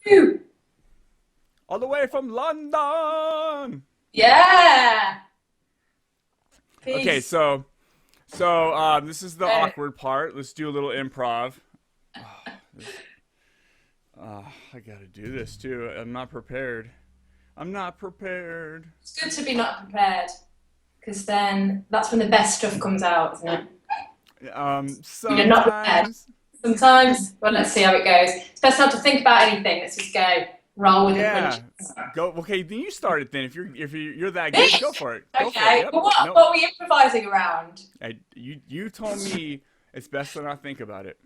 Woo! All the way from London. Yeah. Okay, Peace. so this is the Uh, awkward part. Let's do a little improv. I gotta do this too. I'm not prepared. I'm not prepared. it's good to be not prepared because then that's when the best stuff comes out, isn't it? When you're not prepared. Sometimes. Sometimes, well, let's see how it goes. It's best not to think about anything. Let's just go. Roll with the Yeah. punches. Go. Okay, then you start it then. If you're that Me? good, go for it. Go for it. Okay. Yep. Well, Nope. what are we improvising around? You told me it's best to not think about it.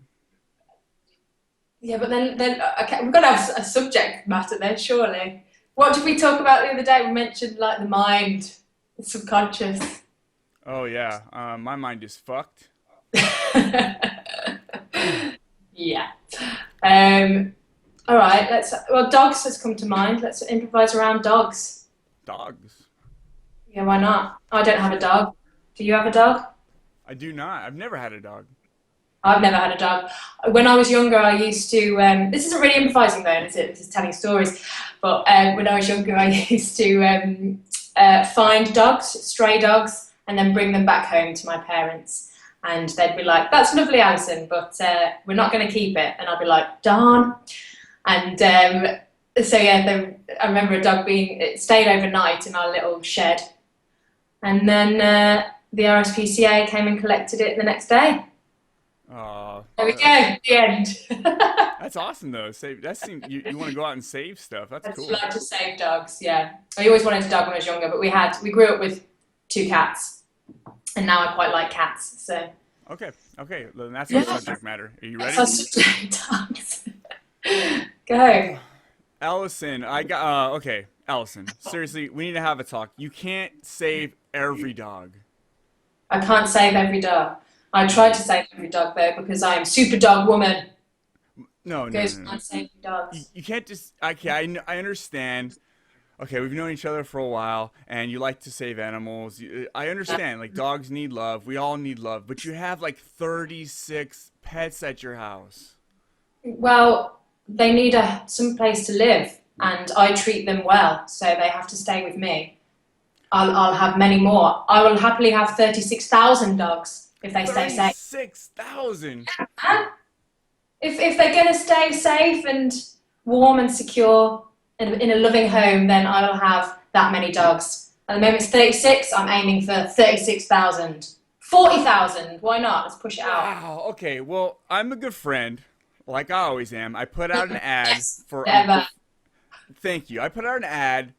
Yeah, but then okay, we've got to have a subject matter then, surely. What did we talk about the other day? We mentioned like the mind, the subconscious. Oh yeah. My mind is fucked. Yeah. Um, all right, well, dogs has come to mind. Let's improvise around dogs. Dogs. Yeah, why not? I don't have a dog. Do you have a dog? I do not. I've never had a dog. I've never had a dog. When I was younger, I used to. This isn't really improvising though, is it? This is telling stories. But when I was younger, I used to find dogs, stray dogs, and then bring them back home to my parents. And they'd be like, "That's lovely, Alison, but we're not going to keep it." And I'd be like, "Darn." And so yeah, I remember a dog it stayed overnight in our little shed, and then the RSPCA came and collected it the next day. Uh, There we uh, go. The end. that's awesome though. Save that seems you want to go out and save stuff. That's I do cool. like to save dogs. Yeah, I always wanted a dog when I was younger, but we grew up with two cats, and now I quite like cats. So Okay. Okay. Then that's our yeah, subject matter. Are you ready? that's our subject. Dogs. Go. Allison, I got okay, Allison. Seriously, we need to have a talk. You can't save every dog. I can't save every dog. I tried to save every dog though because I am super dog woman. No, no, Goes no, no. on saving You, dogs. you can't just okay, I understand. Okay, we've known each other for a while and you like to save animals. I understand. Like dogs need love. We all need love, but you have like 36 pets at your house. Well, they need some place to live, and I treat them well, so they have to stay with me. I'll have many more. I will happily have 36,000 dogs if they stay safe. 36,000. Huh? If they're going to stay safe and warm and secure in a loving home, then I will have that many dogs. At the moment it's 36, I'm aiming for 36,000. 40,000, why not? Let's push it out. Wow. Okay. Well, I'm a good friend, like I always am. I put out an ad Yes, for ever. thank you. I put out an ad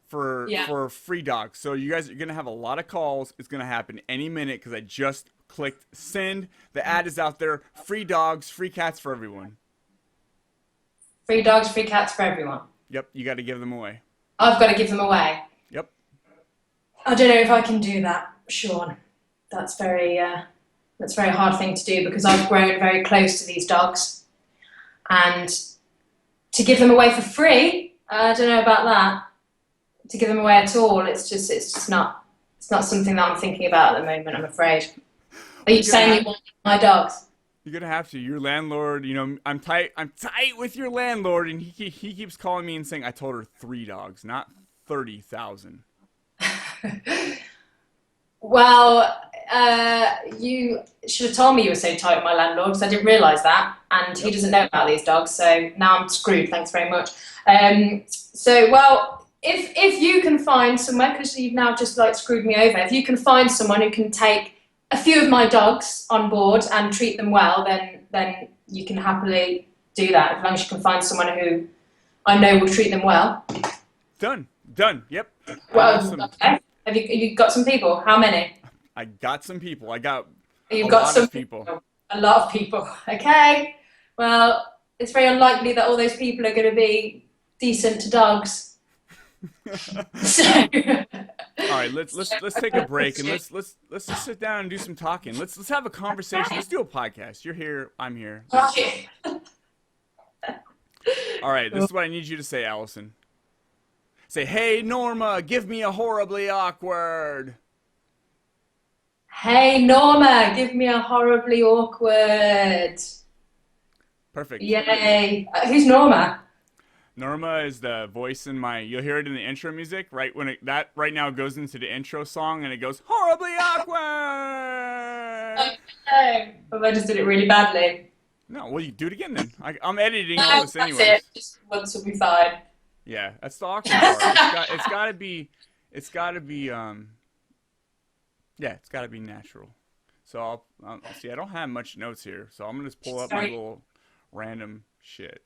Yeah. for free dogs. So you guys are gonna have a lot of calls. It's gonna happen any minute because I just clicked send. The ad is out there. Free dogs, free cats for everyone. Free dogs, free cats for everyone. Yep. You got to give them away. I've got to give them away. Yep. I don't know if I can do that, Sean. That's that's a very hard thing to do because I've grown very close to these dogs, and to give them away for free, I don't know about that. To give them away at all, it's just not something that I'm thinking about at the moment. I'm afraid. Are you You're gonna saying have you want my dogs? you're gonna have to. Your landlord. I'm tight. I'm tight with your landlord, and he keeps calling me and saying I told her 3 dogs, not 30,000. Well, you should have told me you were so tight with my landlord because I didn't realise that, and he Yep. doesn't know about these dogs, so now I'm screwed. Thanks very much. Well, if you can find somewhere, because you've now just like screwed me over, if you can find someone who can take a few of my dogs on board and treat them well, then you can happily do that as long as you can find someone who I know will treat them well. Done. Done. Yep. I have Well, some. okay. Have you got some people? How many? I got some people. I got a You've got lot some of people. people. A lot of people. Okay. Well, it's very unlikely that all those people are going to be decent to dogs. So, All right, let's take a break and let's just sit down and do some talking. Let's have a conversation. Let's do a podcast. You're here, I'm here. right. All right, this is what I need you to say, Allison. Say, "Hey Norma, give me a horribly awkward." Hey, Norma, give me a horribly awkward. Perfect. Yay. Who's Norma? Norma is the voice in my. You'll hear it in the intro music, right when that right now goes into the intro song, and it goes horribly awkward. But I just did it really badly. No, well, you do it again then. I'm editing all No, this that's anyways. it. Just once will be fine. Yeah, that's the awkward part. It's got to be. It's got to be. Yeah, it's got to be natural. So I'll see. I don't have much notes here, so I'm gonna just pull up my little random shit.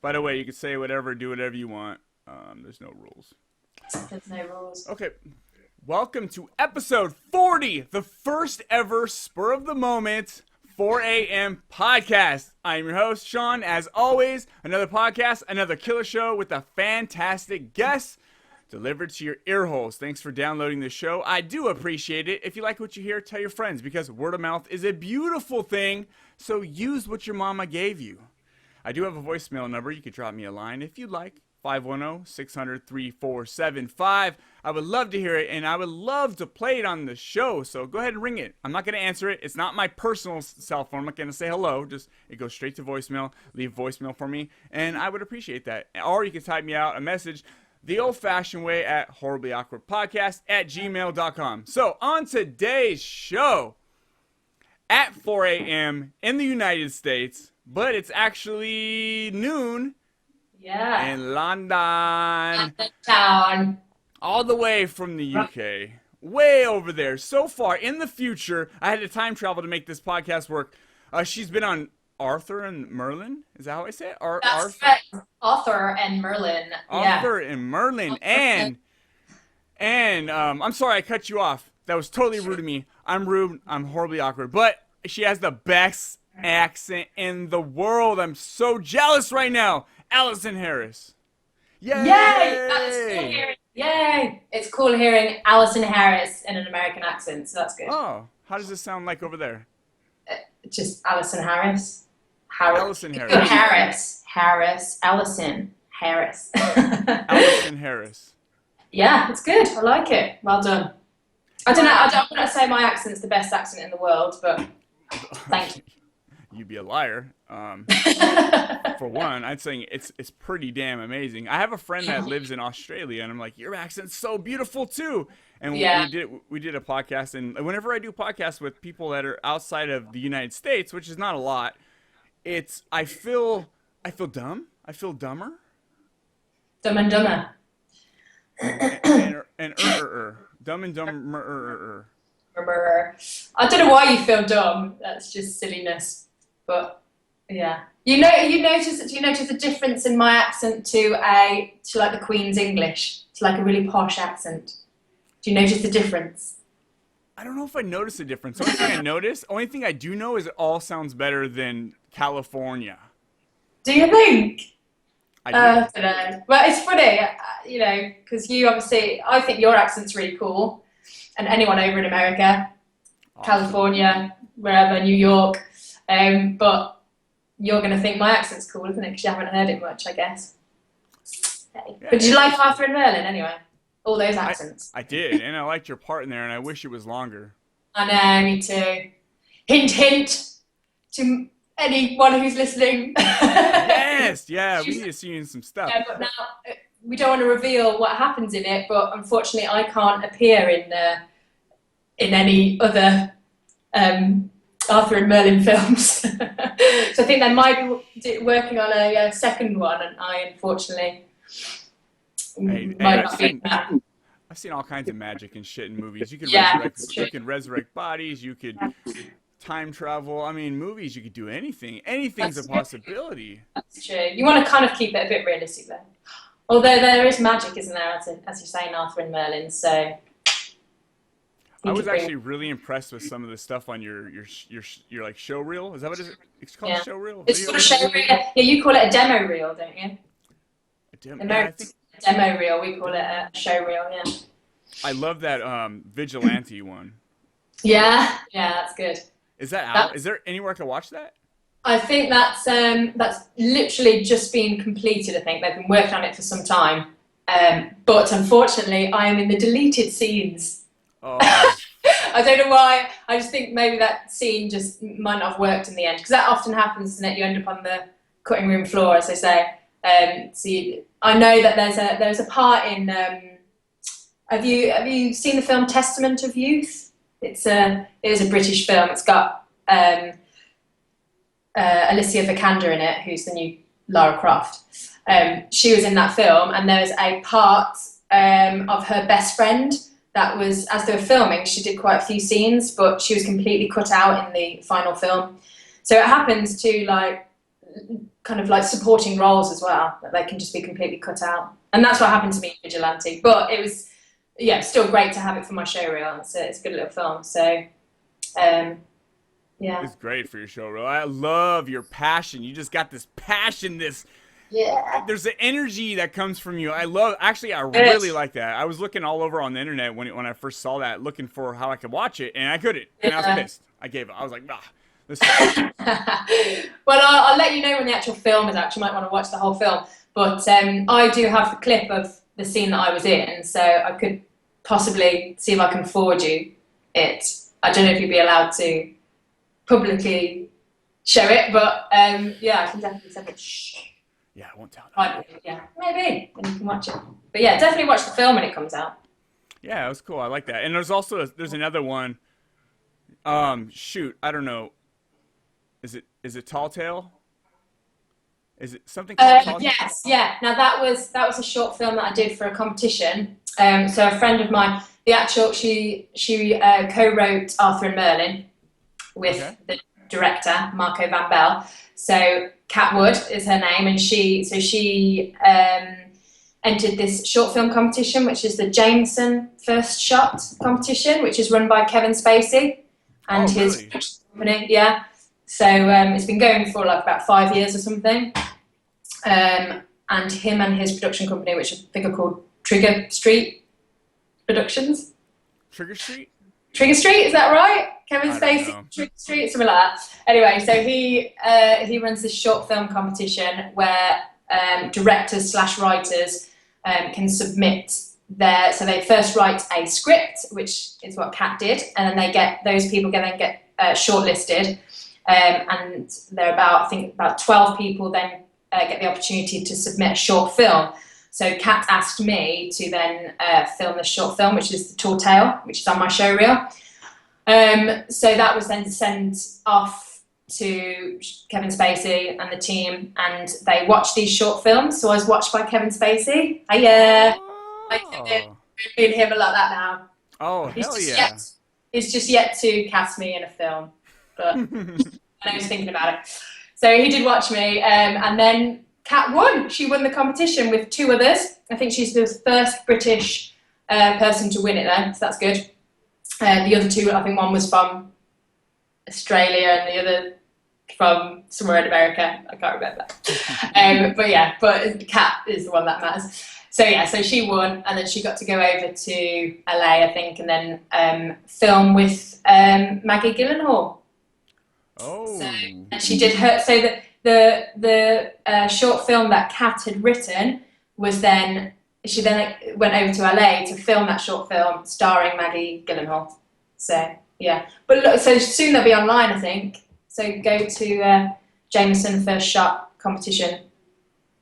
By the way, you can say whatever, do whatever you want. There's no rules. There's no rules. Okay. Welcome to episode 40, the first ever Spur of the Moment 4 a.m. podcast. I'm your host, Sean. As always, another podcast, another killer show with a fantastic guest delivered to your ear holes. Thanks for downloading the show. I do appreciate it. If you like what you hear, tell your friends because word of mouth is a beautiful thing. So use what your mama gave you. I do have a voicemail number. You could drop me a line if you'd like. 510-600-3475. I would love to hear it, and I would love to play it on the show. So go ahead and ring it. I'm not going to answer it. It's not my personal cell phone. I'm not going to say hello. Just it goes straight to voicemail. Leave voicemail for me, and I would appreciate that. Or you can type me out a message the old-fashioned way at horriblyawkwardpodcast@gmail.com. So on today's show, at 4 a.m. in the United States, but it's actually noon in London. Town. All the way from the UK. Way over there. So far in the future, I had to time travel to make this podcast work. She's been on Arthur and Merlin. Is that how I say it? That's right. Arthur and Merlin. Arthur and Merlin. And I'm sorry I cut you off. That was totally rude of me. I'm rude. I'm horribly awkward. But she has the best accent in the world. I'm so jealous right now. Alison Harris. Yay! Yay! That's cool hearing. Yay! It's cool hearing Alison Harris in an American accent, so that's good. Oh, how does it sound like over there? Just Alison Harris. Alison Harris. Alison Harris. Alison Harris. Yeah, it's good. I like it. Well done. I don't know. I don't want to say my accent's the best accent in the world, but thank you. You'd be a liar. For one, I'd say it's pretty damn amazing. I have a friend that lives in Australia, and I'm like, your accent's so beautiful too. And we did a podcast, and whenever I do podcasts with people that are outside of the United States, which is not a lot, I feel dumb. I feel dumber. Dumb and dumber. Dumb and dumber. I don't know why you feel dumb. That's just silliness. But yeah, do you notice a difference in my accent to like the Queen's English, to like a really posh accent? Do you notice the difference? I don't know if I notice a difference. Only thing I do know is it all sounds better than California. Do you think? I do. I don't know. But it's funny, because you obviously, I think your accent's really cool, and anyone over in America, California, wherever, New York. But you're going to think my accent's cool, isn't it? Because you haven't heard it much, I guess. Hey. Yeah. But did you like Arthur and Merlin anyway? All those accents. I did, and I liked your part in there, and I wish it was longer. I know, me too. Hint, hint to anyone who's listening. Yes, yeah, we need to see you in some stuff. Yeah, but now we don't want to reveal what happens in it, but unfortunately I can't appear in any other Arthur and Merlin films. So I think they might be working on a second one, and I unfortunately might not be that. I've seen all kinds of magic and shit in movies. You could resurrect bodies. You could time travel. I mean, movies, you could do anything. Anything's a possibility. That's true. You want to kind of keep it a bit realistic, though. Although there is magic, isn't there, as you say in Arthur and Merlin? So I was actually really impressed with some of the stuff on your like show reel. Is that what it's called? Yeah. Show reel? It's called a show reel. Yeah, you call it a demo reel, don't you? A demo reel. We call it a show reel. Yeah. I love that vigilante one. Yeah, that's good. Is that out? Is there anywhere I can watch that? I think that's literally just been completed. I think they've been working on it for some time, but unfortunately, I am in the deleted scenes. Oh. I don't know why. I just think maybe that scene just might not have worked in the end, because that often happens, isn't it? You end up on the cutting room floor, as they say, I know that there's a part in. Have you seen the film Testament of Youth? It is a British film. It's got Alicia Vikander in it, who's the new Lara Croft. She was in that film, and there's a part of her best friend that was, as they were filming, she did quite a few scenes, but she was completely cut out in the final film. So it happens to like kind of like supporting roles as well, that they can just be completely cut out. And that's what happened to me in Vigilante. But it was, still great to have it for my show reel. It's a good little film. So, yeah. It's great for your show reel. I love your passion. You just got this passion, there's the energy that comes from you. I really like that. I was looking all over on the internet when I first saw that, looking for how I could watch it, and I couldn't. And I was pissed. I gave up. I was like, this Well, I'll let you know when the actual film is out. You might want to watch the whole film. But I do have the clip of the scene that I was in, so I could possibly see if I can forward you it. I don't know if you'd be allowed to publicly show it, but I can definitely send it. Yeah, I won't tell them. Yeah, maybe, and you can watch it. But yeah, definitely watch the film when it comes out. Yeah, it was cool. I like that. And there's another one. Shoot, I don't know. Is it Tall Tale? Is it something called Tall Tale? Yes, yeah. Now that was a short film that I did for a competition. So a friend of mine, she co-wrote Arthur and Merlin with the director Marco Van Bell. So Kat Wood is her name, and she entered this short film competition, which is the Jameson First Shot competition, which is run by Kevin Spacey and his company. Yeah. So it's been going for like about 5 years or something. And him and his production company, which I think are called Trigger Street Productions. Trigger Street, is that right? Kevin Spacey, Trigger Street, something like that. Anyway, so he runs this short film competition where directors / writers can submit so they first write a script, which is what Kat did, and then those people get shortlisted, and there are about 12 people then get the opportunity to submit a short film. So Kat asked me to then film the short film, which is The Tall Tale, which is on my show reel. So that was then sent off to Kevin Spacey and the team, and they watched these short films. So I was watched by Kevin Spacey. I'm doing him a lot like that now. Oh, hell yeah. He's just yet to cast me in a film, but I know he's thinking about it. So he did watch me, and then Kat won. She won the competition with 2 others. I think she's the first British person to win it then, so that's good. The other 2, I think one was from Australia and the other from somewhere in America. I can't remember. But Kat is the one that matters. So so she won, and then she got to go over to LA, I think, and then film with Maggie Gyllenhaal. Oh. So, and she did her. So the short film that Kat had written was then. She then went over to LA to film that short film starring Maggie Gyllenhaal. So yeah, but look, so soon they'll be online, I think. So go to Jameson First Shot competition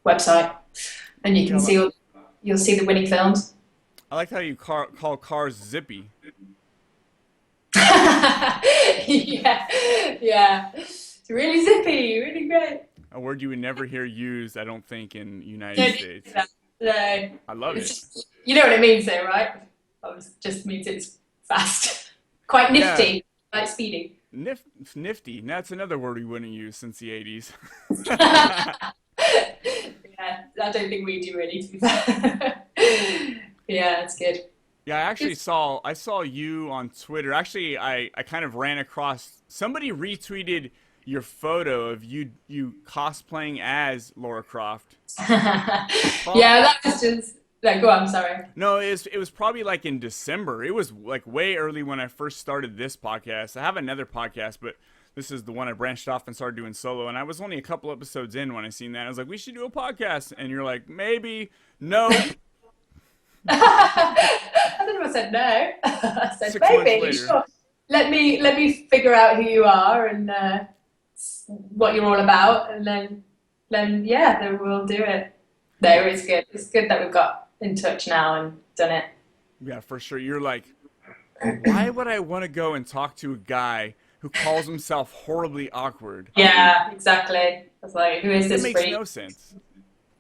website, and you can you'll see the winning films. I like how you call cars zippy. yeah, it's really zippy, really great. A word you would never hear used, I don't think, in the United States. No, I love it. Just, you know what it means, though, right? It just means it's fast, quite nifty, like speedy. Nifty. That's another word we wouldn't use since the 80s. Yeah, I don't think we do really, to be fair. Yeah, it's good. Yeah, I actually saw you on Twitter. Actually, I kind of ran across, somebody retweeted your photo of you cosplaying as Lara Croft. Yeah, that was just no, go on, sorry. No, it was probably like in December. It was like way early when I first started this podcast. I have another podcast, but this is the one I branched off and started doing solo. And I was only a couple episodes in when I seen that. I was like, we should do a podcast. And you're like, maybe, no. I don't know if I said no. I said, 6 months maybe, later. sure. Let me figure out who you are and what you're all about, and then then yeah, then we'll do it. No, it's good. It's good that we've got in touch now and done it. Yeah, for sure. You're like, why would I want to go and talk to a guy who calls himself horribly awkward? Yeah, exactly. I was like, who is It this makes freak? no sense.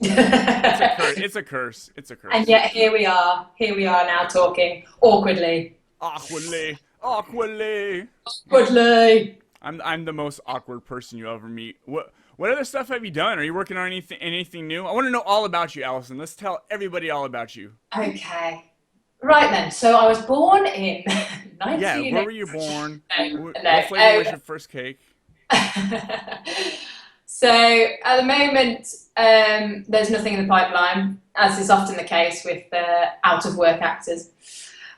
It's a curse. It's a curse. It's a curse. And yet here we are. Here we are now talking awkwardly. Awkwardly. Awkwardly. Awkwardly. I'm the most awkward person you'll ever meet. What other stuff have you done? Are you working on anything new? I want to know all about you, Alison. Let's tell everybody all about you. Okay. Right then. So I was born in 19... Yeah, where were you born? No. What flavor was your first cake? So at the moment, there's nothing in the pipeline, as is often the case with out-of-work actors.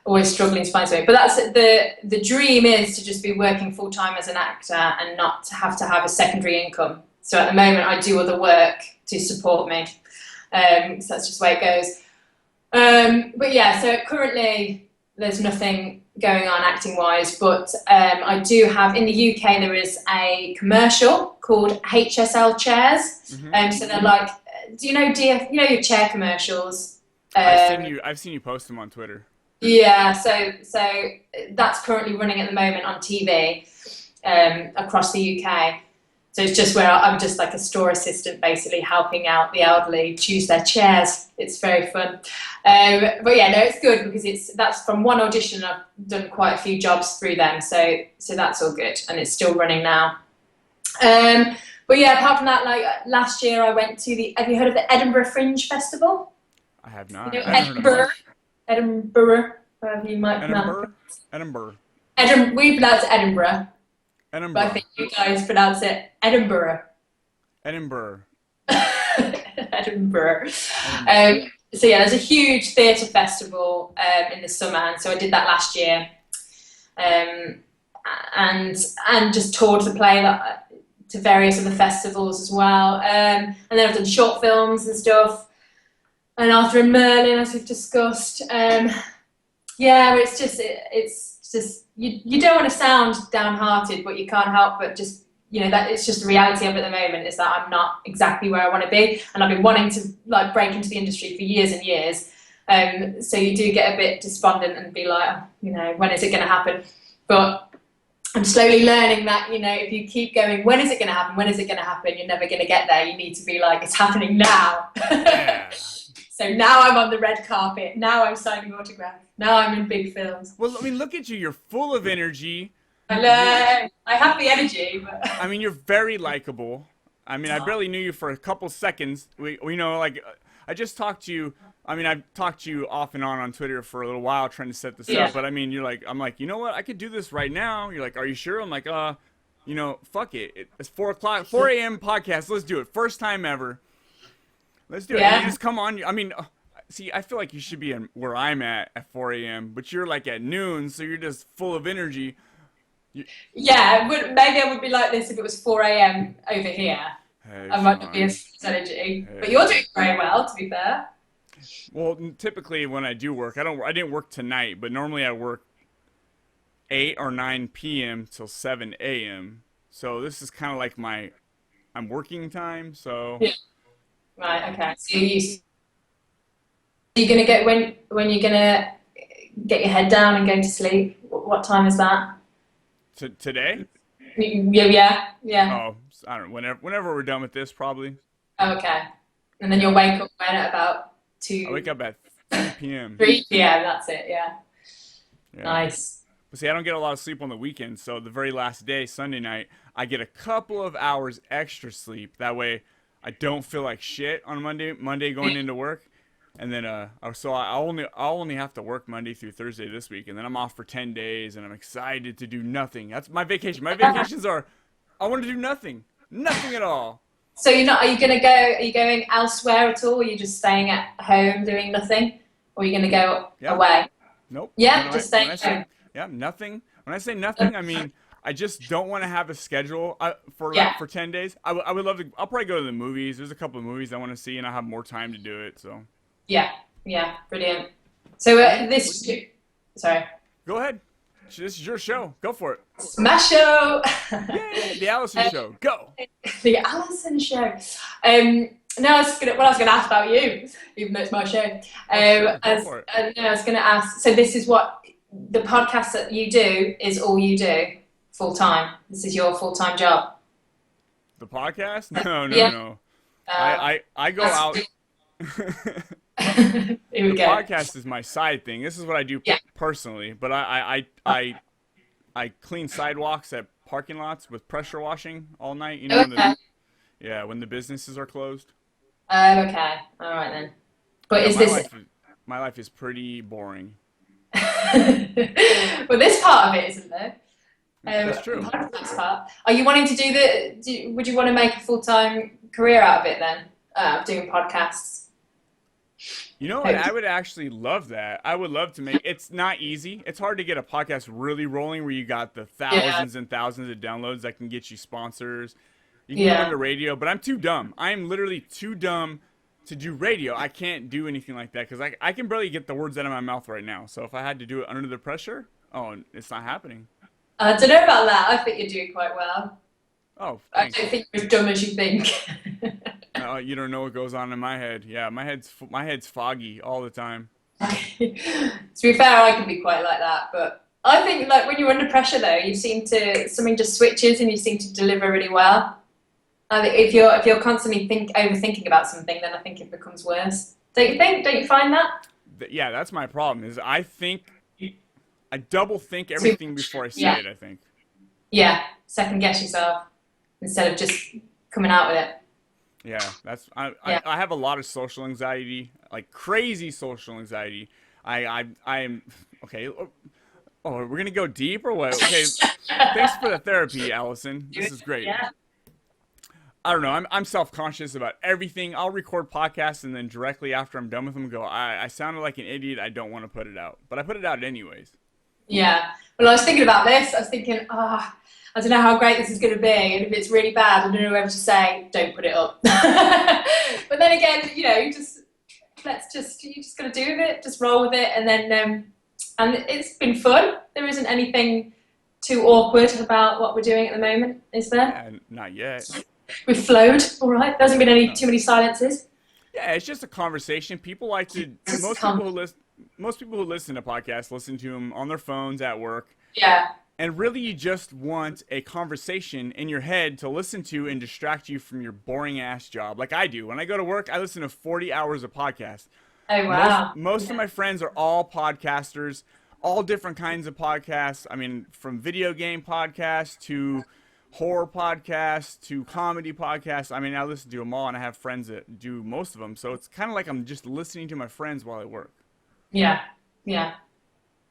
Always struggling to find something. But that's the dream is to just be working full-time as an actor and not to have a secondary income. So at the moment, I do other work to support me. So that's just the way it goes. But yeah, so currently there's nothing going on acting-wise, but I do have, in the UK, there is a commercial called HSL chairs. So they're like, do you know your chair commercials? I've seen you post them on Twitter. Yeah, so that's currently running at the moment on TV across the UK. So it's just where I'm just like a store assistant, basically helping out the elderly choose their chairs. It's very fun. But yeah, no, it's good because that's from one audition. I've done quite a few jobs through them, so that's all good, and it's still running now. But yeah, apart from that, like last year, I went to have you heard of the Edinburgh Fringe Festival? I have not. You know, Edinburgh, however you might pronounce it. We pronounce it Edinburgh. But I think you guys pronounce it Edinburgh. Edinburgh. Edinburgh. So yeah, there's a huge theatre festival in the summer, and so I did that last year, and just toured the play to various other festivals as well. And then I've done short films and stuff, and Arthur and Merlin, as we've discussed. Yeah, it's just you don't want to sound downhearted, but you can't help but just, that it's just the reality of it at the moment is that I'm not exactly where I want to be, and I've been wanting to like break into the industry for years and years. So you do get a bit despondent and be like, when is it going to happen? But I'm slowly learning that, if you keep going, when is it going to happen? When is it going to happen? You're never going to get there. You need to be like, it's happening now. Yeah. So now I'm on the red carpet. Now I'm signing autographs. Now I'm in big films. Well, I mean, look at you. You're full of energy. I know. I have the energy, but... I mean, you're very likable. I mean, I barely knew you for a couple seconds. I just talked to you. I mean, I've talked to you off and on Twitter for a little while trying to set this up. But I mean, I'm like, you know what? I could do this right now. You're like, are you sure? I'm like, fuck it. It's 4 a.m. podcast. Let's do it. First time ever. Let's do it. You just come on. I mean, see, I feel like you should be where I'm at 4 a.m., but you're like at noon, so you're just full of energy. Yeah, maybe I would be like this if it was 4 a.m. over here. Hey, I might not be as energy. But you're doing very well, to be fair. Well, typically when I do work, I didn't work tonight, but normally I work 8 or 9 p.m. till 7 a.m. So this is kind of like I'm working time, so... Yeah. Right, okay. So you're going to get, when you're going to get your head down and go to sleep? What time is that? Today? Yeah. Oh, I don't know. Whenever we're done with this, probably. Oh, okay. And then you'll wake up when at about 2... I wake up at 3 p.m. 3 p.m., that's it, yeah. Nice. But see, I don't get a lot of sleep on the weekend, so the very last day, Sunday night, I get a couple of hours extra sleep. That way... I don't feel like shit on Monday going into work, and then so I'll only have to work Monday through Thursday this week, and then I'm off for 10 days, and I'm excited to do nothing. That's my vacation. My vacations are, I want to do nothing at all. So are you going elsewhere at all? Or are you just staying at home doing nothing, or are you going to go away? Nope. Yeah, just staying at home. Yeah, nothing. When I say nothing, I mean. I just don't want to have a schedule for 10 days. I would love to. I'll probably go to the movies. There's a couple of movies I want to see, and I have more time to do it. So. Yeah, brilliant. So sorry. Go ahead. This is your show. Go for it. Smash show. Yay! The Alison Show. Go. The Alison Show. No, I was gonna ask about you, even though it's my show. Sure, go for it. I was gonna ask. So this is what the podcast that you do is all you do full time. This is your full time job. The podcast? No, no, Yeah. no. I go out. Here we The go. podcast is my side thing. This is what I do Yeah. personally. But I clean sidewalks at parking lots with pressure washing all night. You know, Okay. when the businesses are closed. Okay. All right then. But Yeah, is this? my life is pretty boring. Well, this part of it isn't there. That's true. This part. Are you wanting to would you want to make a full time career out of it then? Doing podcasts. You know what? I would actually love that. I would love to make. It's not easy. It's hard to get a podcast really rolling where you got the thousands and thousands of downloads that can get you sponsors. You can go into radio, but I'm too dumb. I'm literally too dumb to do radio. I can't do anything like that because I can barely get the words out of my mouth right now. So if I had to do it under the pressure, it's not happening. I don't know about that. I think you're doing quite well. Oh, thanks. I don't think you're as dumb as you think. You don't know what goes on in my head. Yeah, my head's foggy all the time. To be fair, I can be quite like that, but I think like when you're under pressure though, something just switches and you seem to deliver really well. I think if you're constantly overthinking about something, then I think it becomes worse. Don't you think? Don't you find that? Yeah, that's my problem. Is I double think everything before I say it. I think. Yeah, second guess yourself instead of just coming out with it. Yeah, I have a lot of social anxiety, like crazy social anxiety. I am okay. Oh, we're gonna go deep or what? Okay, thanks for the therapy, Alison. This is great. Yeah. I don't know. I'm self-conscious about everything. I'll record podcasts and then directly after I'm done with them, go. I sounded like an idiot. I don't want to put it out, but I put it out anyways. Yeah. Well, I was thinking about this. I was thinking, I don't know how great this is going to be, and if it's really bad, I don't know whether to say, don't put it up. But then again, you just got to do with it, just roll with it, and then and it's been fun. There isn't anything too awkward about what we're doing at the moment, is there? Yeah, not yet. We've flowed, all right. There hasn't been too many silences. Yeah, it's just a conversation. People like to. Most people who listen to podcasts listen to them on their phones at work. Yeah. And really, you just want a conversation in your head to listen to and distract you from your boring ass job, like I do. When I go to work, I listen to 40 hours of podcasts. Oh wow! Most of my friends are all podcasters, all different kinds of podcasts. I mean, from video game podcasts to horror podcasts to comedy podcasts. I mean, I listen to them all, and I have friends that do most of them. So it's kind of like I'm just listening to my friends while I work. Yeah.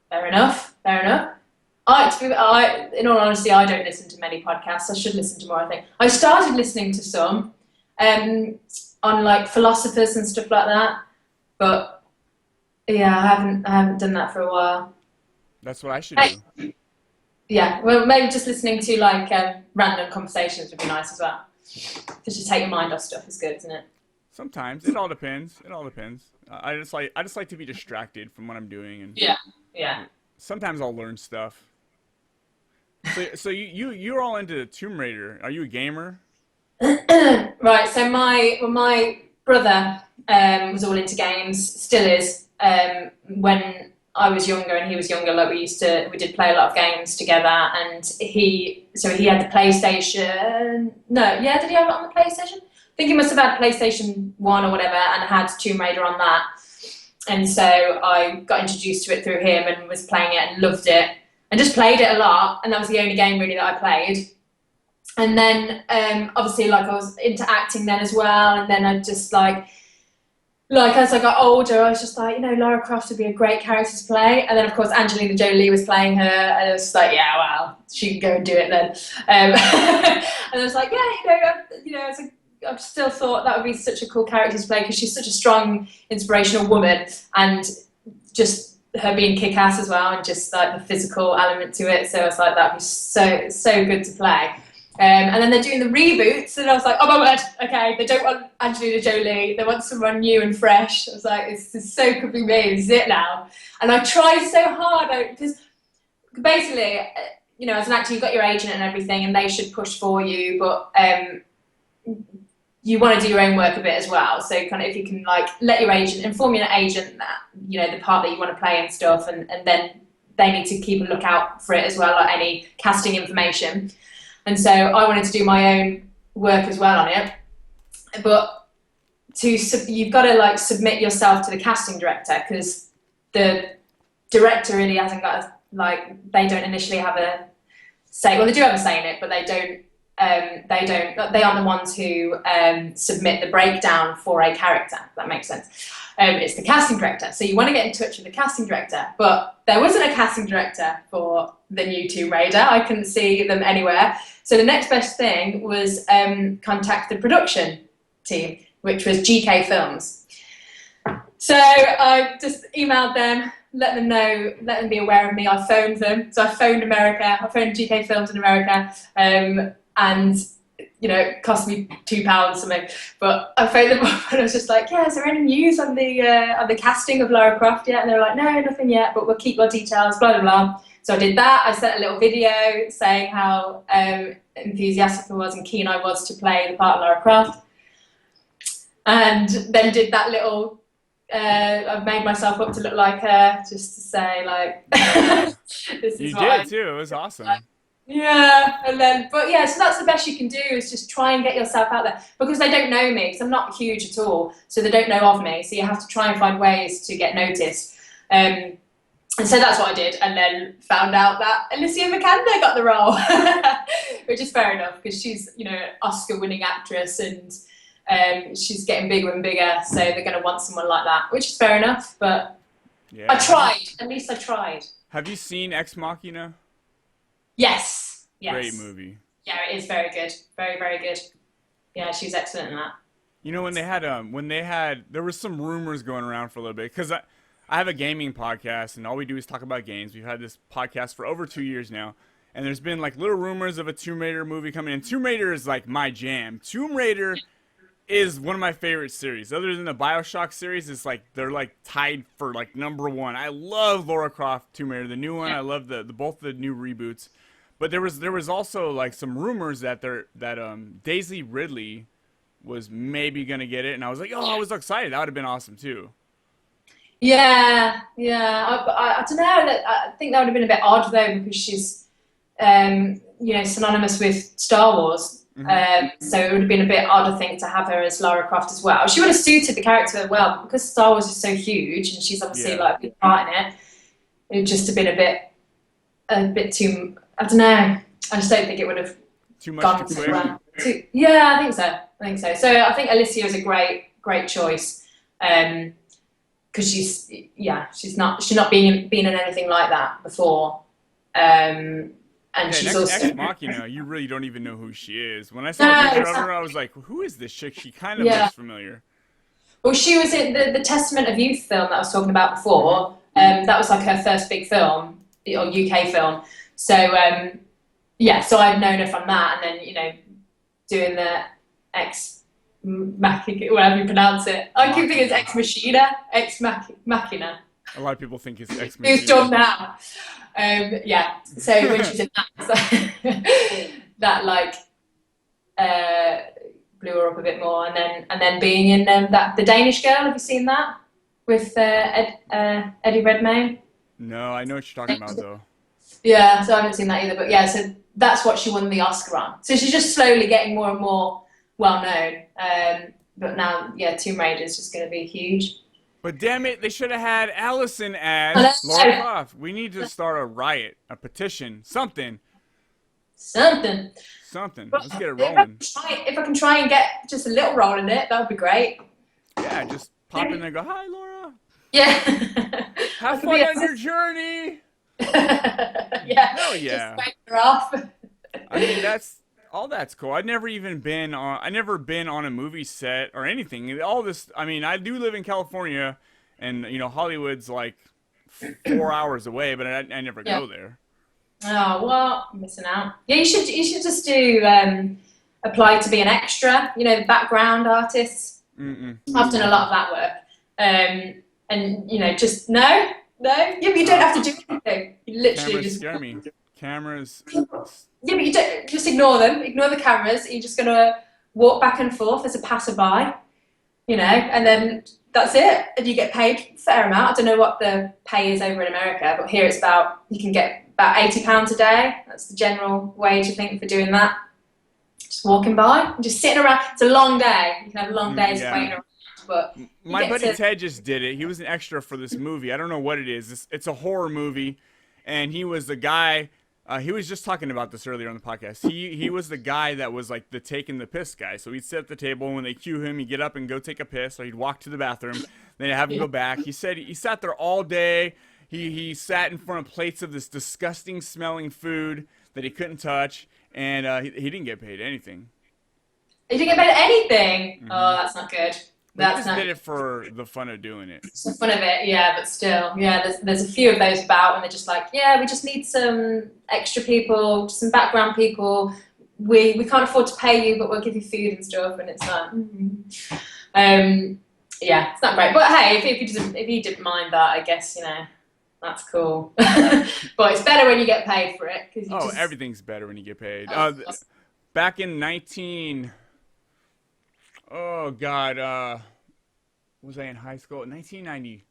Fair enough. In all honesty, I don't listen to many podcasts. I should listen to more, I think. I started listening to some on like philosophers and stuff like that, but yeah, I haven't done that for a while. That's what I should do. Yeah, well, maybe just listening to like random conversations would be nice as well. Just to take your mind off stuff is good, isn't it? Sometimes it all depends. I just like to be distracted from what I'm doing, and yeah. Sometimes I'll learn stuff. So you're all into Tomb Raider. Are you a gamer? Right. So my brother was all into games. Still is. When I was younger and he was younger, like we did play a lot of games together. And he had the PlayStation. No, yeah, did he have it on the PlayStation? I think he must have had PlayStation 1 or whatever and had Tomb Raider on that. And so I got introduced to it through him and was playing it and loved it. And just played it a lot. And that was the only game really that I played. And then obviously like I was into acting then as well. And then I just like as I got older, I was just like, Lara Croft would be a great character to play. And then of course Angelina Jolie was playing her, and I was just like, yeah, well, she can go and do it then. And I was like, I still thought that would be such a cool character to play because she's such a strong, inspirational woman, and just her being kick-ass as well, and just like the physical element to it. So I was like, that'd be so good to play. And then they're doing the reboots, and I was like, oh my word, okay, they don't want Angelina Jolie, they want someone new and fresh. I was like, this is so could be me, this is it now. And I tried so hard, because basically, you know, as an actor, you've got your agent and everything, and they should push for you, but you want to do your own work a bit as well. So kind of if you can like let your agent, inform your agent that, you know, the part that you want to play and stuff, and then they need to keep a lookout for it as well, like any casting information. And so I wanted to do my own work as well on it. But you've got to like submit yourself to the casting director, because the director really hasn't got they don't initially have a say. Well, they do have a say in it, but they aren't the ones who submit the breakdown for a character, if that makes sense. It's the casting director. So you want to get in touch with the casting director, but there wasn't a casting director for the new Tomb Raider. I couldn't see them anywhere. So the next best thing was contact the production team, which was GK Films. So I just emailed them, let them be aware of me. I phoned them. So I phoned America. I phoned GK Films in America, and you know, it cost me £2 something. But I phoned them up and I was just like, yeah, is there any news on the casting of Lara Croft yet? And they were like, no, nothing yet, but we'll keep your details, blah, blah, blah. So I did that. I sent a little video saying how enthusiastic I was and keen I was to play the part of Lara Croft. And then did that little, I've made myself up to look like her, just to say like, this is You what did too, it was awesome. Yeah, and then, but yeah, so that's the best you can do, is just try and get yourself out there, because they don't know me, because I'm not huge at all, so they don't know of me, so you have to try and find ways to get noticed. And so that's what I did, and then found out that Alicia Vikander got the role, which is fair enough, because she's, you know, Oscar-winning actress, and she's getting bigger and bigger, so they're going to want someone like that, which is fair enough, but yeah. I tried, at least I tried. Have you seen Ex Machina? Yes. Great movie. Yeah, it is very good. Very, very good. Yeah, she's excellent in that. You know, when they had, there was some rumors going around for a little bit, because I have a gaming podcast, and all we do is talk about games. We've had this podcast for over 2 years now, and there's been like little rumors of a Tomb Raider movie coming in. Tomb Raider is like my jam. Tomb Raider is one of my favorite series. Other than the BioShock series, it's like they're like tied for like #1. I love Lara Croft Tomb Raider, the new one. I love both the new reboots. But there was also like some rumors that Daisy Ridley was maybe gonna get it, and I was like, oh, I was excited. That would have been awesome too. Yeah. I don't know. I think that would have been a bit odd though, because she's, you know, synonymous with Star Wars. So it would have been a bit odd, I think, to have her as Lara Croft as well. She would have suited the character well, but because Star Wars is so huge and she's obviously like a big part in it, it would just have been a bit too. I don't know. I just don't think it would have too much too quick. Yeah, I think so. So I think Alicia is a great choice, because she's not been in anything like that before. And she's also Ex Machina, you really don't even know who she is. When I saw a picture of her, I was like, who is this chick? She kind of looks familiar. Well, she was in the Testament of Youth film that I was talking about before. That was like her first big film, or UK film. So, so I'd known her from that, and then, you know, doing the Ex Machina, whatever you pronounce it. I keep thinking it's Ex Machina, Ex Machina. A lot of people think it's Ex Machina. Who's done now? So when she did that, that like blew her up a bit more, and then being in the Danish Girl. Have you seen that with Eddie Redmayne? No, I know what you're talking about though. Yeah, so I haven't seen that either. But yeah, so that's what she won the Oscar on. So she's just slowly getting more and more well known. But now, yeah, Tomb Raider is just going to be huge. But damn it, they should have had Alison as Lara Croft. We need to start a riot, a petition, something. Let's get it rolling. If I can try and get just a little role in it, that would be great. Yeah, just pop in there and go, hi, Laura. Yeah. Have fun on your journey. Yeah. Hell yeah. Just wake her off. I mean, that's cool. I've never been on a movie set or anything. All this, I mean, I do live in California, and you know, Hollywood's like 4 hours away, but I never go there. Oh, well, I'm missing out. Yeah, you should just do apply to be an extra. You know, the background artists. I've done a lot of that work, and you know, just no. No? Yeah, but you don't have to do anything. You literally Cameras just... scare me. Cameras. Yeah, but you don't just ignore them. Ignore the cameras. You're just gonna walk back and forth as a passerby, you know, and then that's it. And you get paid a fair amount. I don't know what the pay is over in America, but here it's about, you can get about £80 a day. That's the general wage, I think, for doing that. Just walking by, just sitting around. It's a long day. You can have long days Yeah. waiting around, but My buddy Ted just did it. He was an extra for this movie. I don't know what it is. It's a horror movie, and he was the guy. He was just talking about this earlier on the podcast. He was the guy that was like the taking the piss guy. So he'd sit at the table, and when they cue him, he'd get up and go take a piss, or he'd walk to the bathroom. Then they'd have him go back. He said he sat there all day. He sat in front of plates of this disgusting smelling food that he couldn't touch, and he didn't get paid anything. you didn't get paid anything. Mm-hmm. Oh, that's not good. That's just did it for the fun of doing it. It's the fun of it, yeah, but still, yeah, there's a few of those about, and they're just like, yeah, we just need some extra people, some background people. We can't afford to pay you, but we'll give you food and stuff, and it's like, yeah, it's not great. But hey, if you didn't mind that, I guess, you know, that's cool. But it's better when you get paid for it. Everything's better when you get paid. Back in was I in high school? 1990.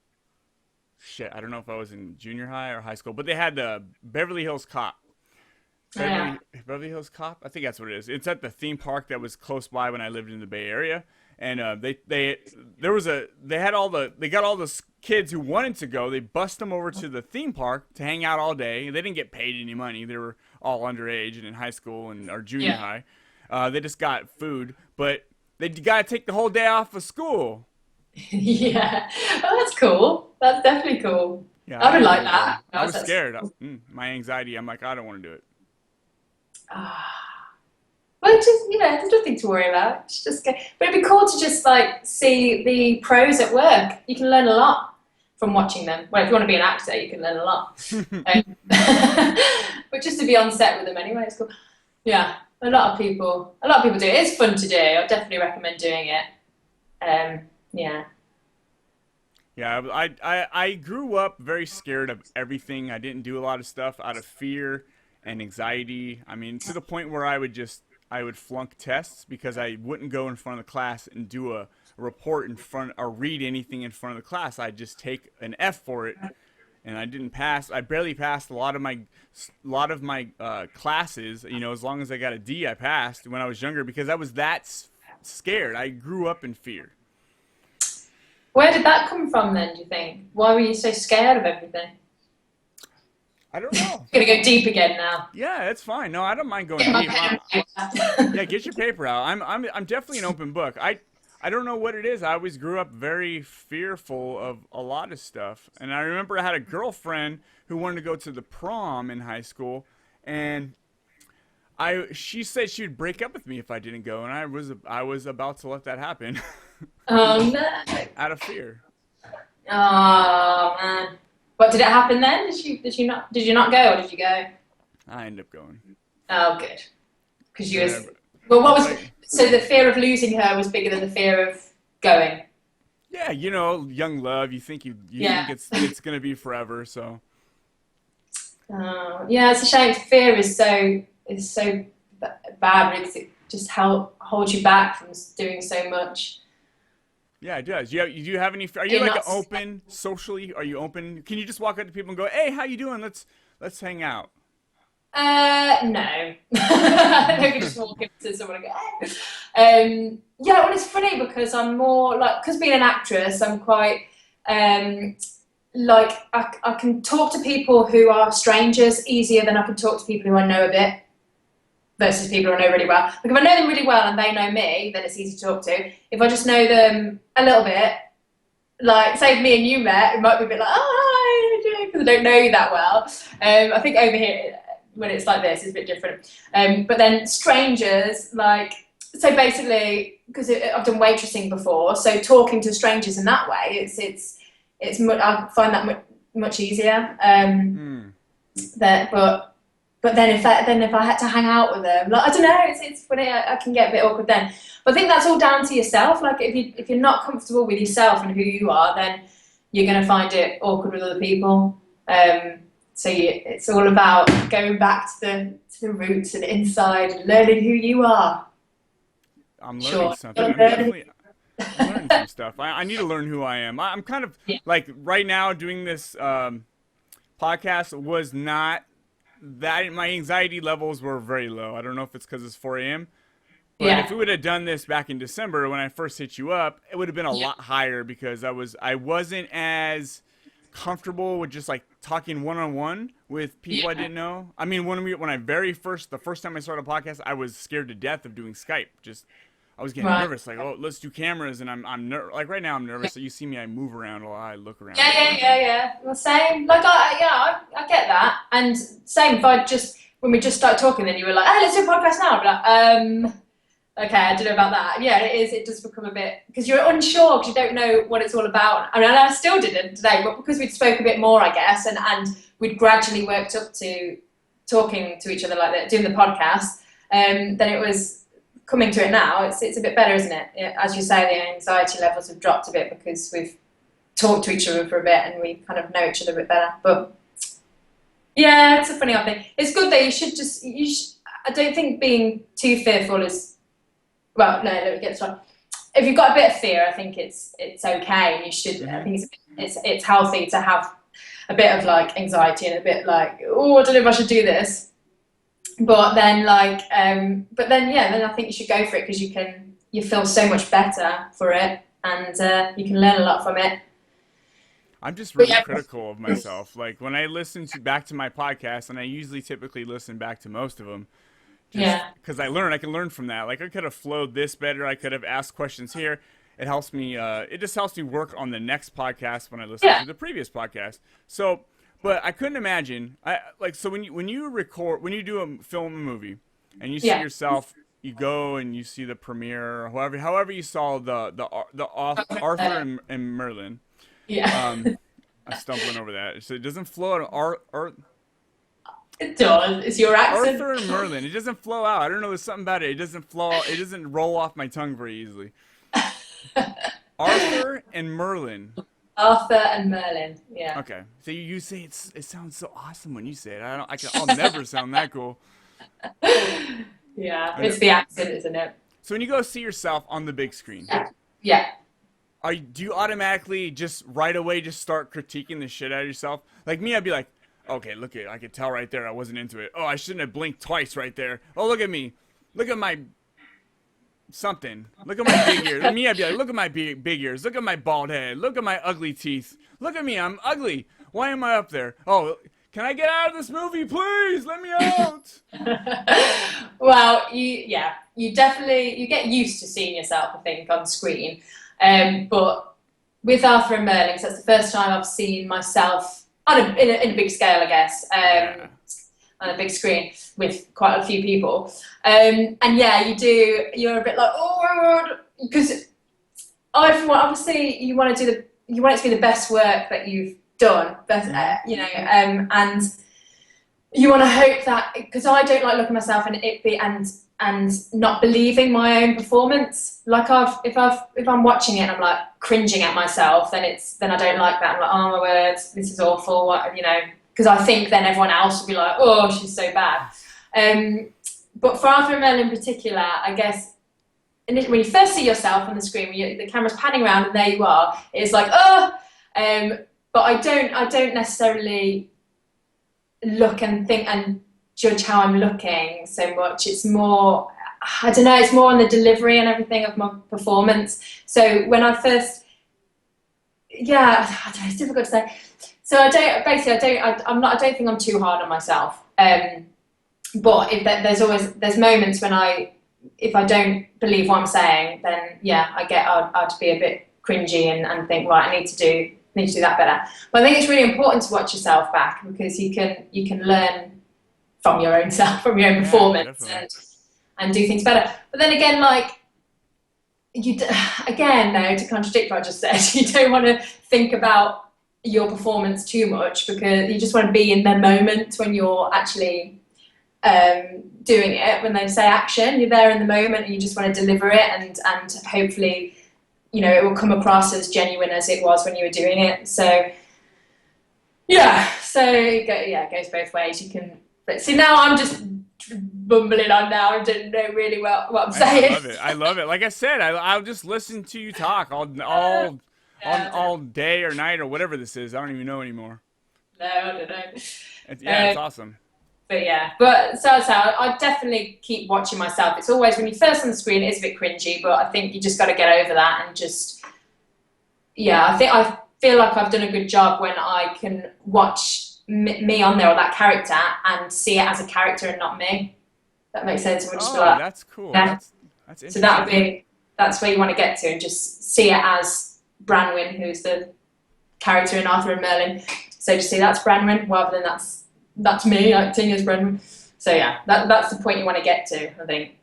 Shit, I don't know if I was in junior high or high school, but they had the Beverly Hills Cop. Beverly Hills Cop? I think that's what it is. It's at the theme park that was close by when I lived in the Bay Area. And they got all the kids who wanted to go. They bussed them over to the theme park to hang out all day. They didn't get paid any money. They were all underage and in high school or junior high. They just got food, but they got to take the whole day off of school. Yeah. Oh, that's cool. That's definitely cool. Yeah, I would like that. I was scared. My anxiety, I'm like, I don't want to do it. Well, just, you know, there's nothing to worry about. It's just but it'd be cool to just like see the pros at work. You can learn a lot from watching them. Well, if you want to be an actor, you can learn a lot. But just to be on set with them anyway, it's cool. Yeah, a lot of people do it. It's fun to do. I definitely recommend doing it. Yeah. Yeah, I grew up very scared of everything. I didn't do a lot of stuff out of fear and anxiety. I mean, to the point where I would flunk tests because I wouldn't go in front of the class and do a report in front or read anything in front of the class. I'd just take an F for it, and I didn't pass. I barely passed a lot of my classes. You know, as long as I got a D, I passed when I was younger because I was that scared. I grew up in fear. Where did that come from then, do you think? Why were you so scared of everything? I don't know. Gonna go deep again now. Yeah, it's fine. No, I don't mind going deep. Yeah, get your paper out. I'm definitely an open book. I don't know what it is. I always grew up very fearful of a lot of stuff. And I remember I had a girlfriend who wanted to go to the prom in high school, and she said she would break up with me if I didn't go, and I was about to let that happen. Oh no! Out of fear. Oh man! What did it happen then? Did you not go, or did you go? I ended up going. Oh, good. Because you was. Well, what was so the fear of losing her was bigger than the fear of going. Yeah, you know, young love. You think think it's gonna be forever, so. Yeah, it's a shame. Fear is so bad because it just holds you back from doing so much. Yeah, it does. Do you have any? Are you like open socially? Are you open? Can you just walk up to people and go, "Hey, how you doing? Let's hang out." No. I can just walk up to someone and go, "Hey." Yeah, well, it's funny because I'm more like, because being an actress, I'm quite like I can talk to people who are strangers easier than I can talk to people who I know a bit. Versus people who I know really well. Like if I know them really well and they know me, then it's easy to talk to. If I just know them a little bit, like say if me and you met, it might be a bit like, oh, hi, because I don't know you that well. I think over here, when it's like this, it's a bit different. But then strangers, like, so basically, because I've done waitressing before, so talking to strangers in that way, I find that much easier. But then if I had to hang out with them, like I don't know, it's funny. I can get a bit awkward then. But I think that's all down to yourself. Like if you're not comfortable with yourself and who you are, then you're going to find it awkward with other people. So it's all about going back to the roots and inside and learning who you are. I'm learning something. I'm learning some stuff. I need to learn who I am. I'm kind of like right now doing this podcast was not that, my anxiety levels were very low. I don't know if it's because it's 4 a.m. But if we would have done this back in December when I first hit you up, it would have been a lot higher because I wasn't as comfortable with just like talking one-on-one with people I didn't know. I mean, when the first time I started a podcast, I was scared to death of doing Skype. I was getting nervous, like, oh, let's do cameras, and I'm like right now I'm nervous. So you see me, I move around a lot, I look around. Yeah. Well, same. Like, I get that, and same. If when we just start talking, then you were like, hey, let's do a podcast now. I'd be like, okay, I don't know about that. Yeah, it is. It does become a bit because you're unsure because you don't know what it's all about. I mean, I still didn't today, but because we'd spoke a bit more, I guess, and we'd gradually worked up to talking to each other like that, doing the podcast. Then it was coming to it now. It's a bit better, isn't it? As you say, the anxiety levels have dropped a bit because we've talked to each other for a bit and we kind of know each other a bit better. But yeah, it's a funny old thing. It's good that you should. I don't think being too fearful is. Well, no, let me get this wrong. If you've got a bit of fear, I think it's okay. You should. I think it's healthy to have a bit of like anxiety and a bit like, oh, I don't know if I should do this. But then then I think you should go for it because you feel so much better for it and you can learn a lot from it. I'm just really critical of myself. Like when I listen back to my podcast, and I usually typically listen back to most of them. Because I can learn from that. Like I could have flowed this better. I could have asked questions here. It helps me. It just helps me work on the next podcast when I listen to the previous podcast. So, but I couldn't imagine. So when you film a movie, and you see yourself, you go and you see the premiere, however you saw the Arthur and Merlin. Yeah. I'm stumbling over that. So it doesn't flow out. It does. It's your accent. Arthur and Merlin. It doesn't flow out. I don't know. There's something about it. It doesn't flow. It doesn't roll off my tongue very easily. Arthur and Merlin. Arthur and Merlin. Yeah. Okay. So you say it sounds so awesome when you say it. I'll never sound that cool. Yeah. It's the accent, isn't it? So when you go see yourself on the big screen. Yeah. Do you automatically just right away just start critiquing the shit out of yourself? Like me, I'd be like, okay, look I could tell right there I wasn't into it. Oh, I shouldn't have blinked twice right there. Oh, look at me. Look at my something. Look at my big ears. Me, I'd be like, look at my big ears. Look at my bald head. Look at my ugly teeth. Look at me. I'm ugly. Why am I up there? Oh, can I get out of this movie, please? Let me out. Well, you get used to seeing yourself, I think, on screen. But with Arthur and Merlin, so that's the first time I've seen myself in a big scale, I guess, on a big screen with quite a few people. And yeah, you're a bit like, oh, because obviously you want it to be the best work that you've done, and you want to hope that, because I don't like looking at myself and not believing my own performance. Like if I'm watching it and I'm like cringing at myself, then I don't like that. I'm like, oh my word, this is awful. Because I think then everyone else will be like, oh, she's so bad. But for Arthur and Merlin in particular, I guess when you first see yourself on the screen, when the camera's panning around and there you are, it's like, oh. But I don't necessarily look and think and judge how I'm looking so much. It's more, I don't know, it's more on the delivery and everything of my performance. So when I first, I don't know, it's difficult to say. So I don't think I'm too hard on myself. But there's moments when if I don't believe what I'm saying, then I'd be a bit cringy and think, right, I need to do that better. But I think it's really important to watch yourself back because you can learn from your own self, from your own performance, and do things better. But then again, to contradict what I just said, you don't want to think about your performance too much because you just want to be in the moment when you're actually doing it. When they say action, you're there in the moment and you just want to deliver it and hopefully you know, it will come across as genuine as it was when you were doing it. So yeah, it goes both ways. You can, but see, now I'm just bumbling on now. I don't know really what I'm saying. I love it. Like I said, I'll just listen to you talk all day or night or whatever this is. I don't even know anymore. No, I don't know. It's awesome. But so I definitely keep watching myself. It's always, when you're first on the screen, it is a bit cringy, but I think you just got to get over that and just, I feel like I've done a good job when I can watch me on there, or that character, and see it as a character and not me. That makes sense. We'll just be like, that's cool. Yeah. That's interesting. So that's where you want to get to, and just see it as Branwen, who's the character in Arthur and Merlin. So just see that's Branwen rather than that's me acting as Branwen. So yeah, that's the point you want to get to, I think.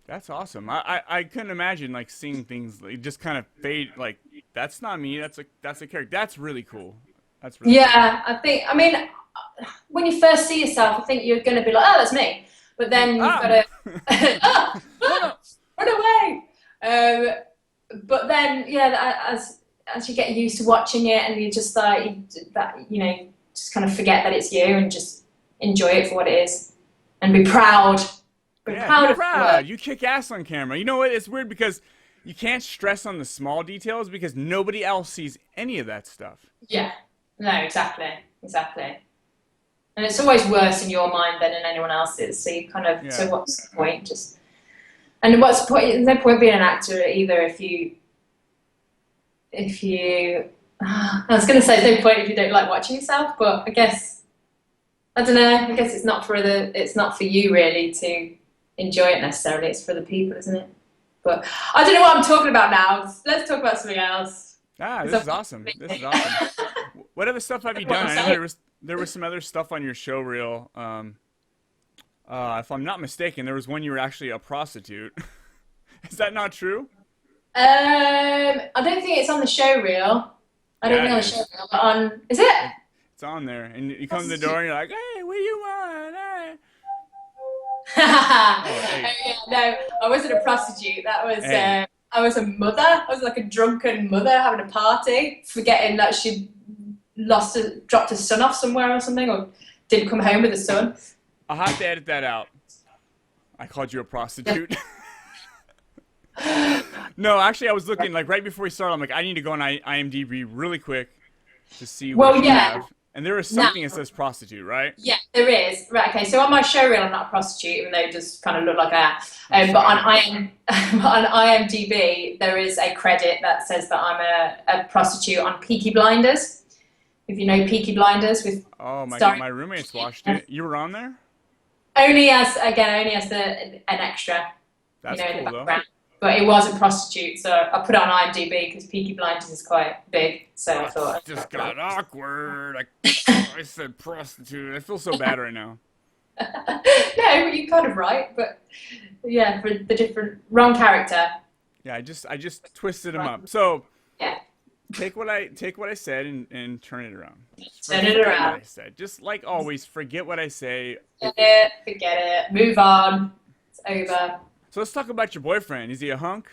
That's awesome. I couldn't imagine like seeing things like just kind of fade. Like, that's not me. That's a character. That's really cool. That's really cool. I mean, when you first see yourself, I think you're going to be like, oh, that's me. But then you've got to run away. But then, as you get used to watching it, and you just just kind of forget that it's you and just enjoy it for what it is, and be proud. Be proud. You kick ass on camera. You know what? It's weird because you can't stress on the small details because nobody else sees any of that stuff. Yeah. No, exactly. And it's always worse in your mind than in anyone else's. So you kind of, so what's the point? What's the point? There's no point being an actor either if you, I was going to say there's no point if you don't like watching yourself, but I guess, I don't know, I guess it's not for you really to enjoy it necessarily. It's for the people, isn't it? But I don't know what I'm talking about now. Let's talk about something else. This is awesome. What other stuff have you done? I know there was some other stuff on your show reel. If I'm not mistaken, there was one you were actually a prostitute. Is that not true? I don't think it's on the show reel. I don't think on the show reel, but on, is it? It's on there, and you come to the door and you're like, "Hey, what do you want?" Hey. No, I wasn't a prostitute. That was I was a mother. I was like a drunken mother having a party, forgetting that she dropped her son off somewhere or something, or didn't come home with the son. I'll have to edit that out. I called you a prostitute. No, actually, I was looking, like, right before we started, I'm like, I need to go on IMDb really quick to see what you have. And there is something that says prostitute, right? Yeah, there is. Right, okay, so on my show reel, I'm not a prostitute, even though it does kind of look like I am. But on IMDb, there is a credit that says that I'm a prostitute on Peaky Blinders. If you know Peaky Blinders with... Oh, my roommates watched it. You were on there? Only as an extra. That's cool, in the background. Though. But it was a prostitute, so I put it on IMDb because Peaky Blinders is quite big. So I thought it just got awkward. I said prostitute. I feel so bad right now. No, you're kind of right, but yeah, for the different wrong character. Yeah, I just twisted him up. So take what I said and turn it around. Turn it around. What I said. Just like always, forget what I say. Forget it. Move on. It's over. So let's talk about your boyfriend. Is he a hunk?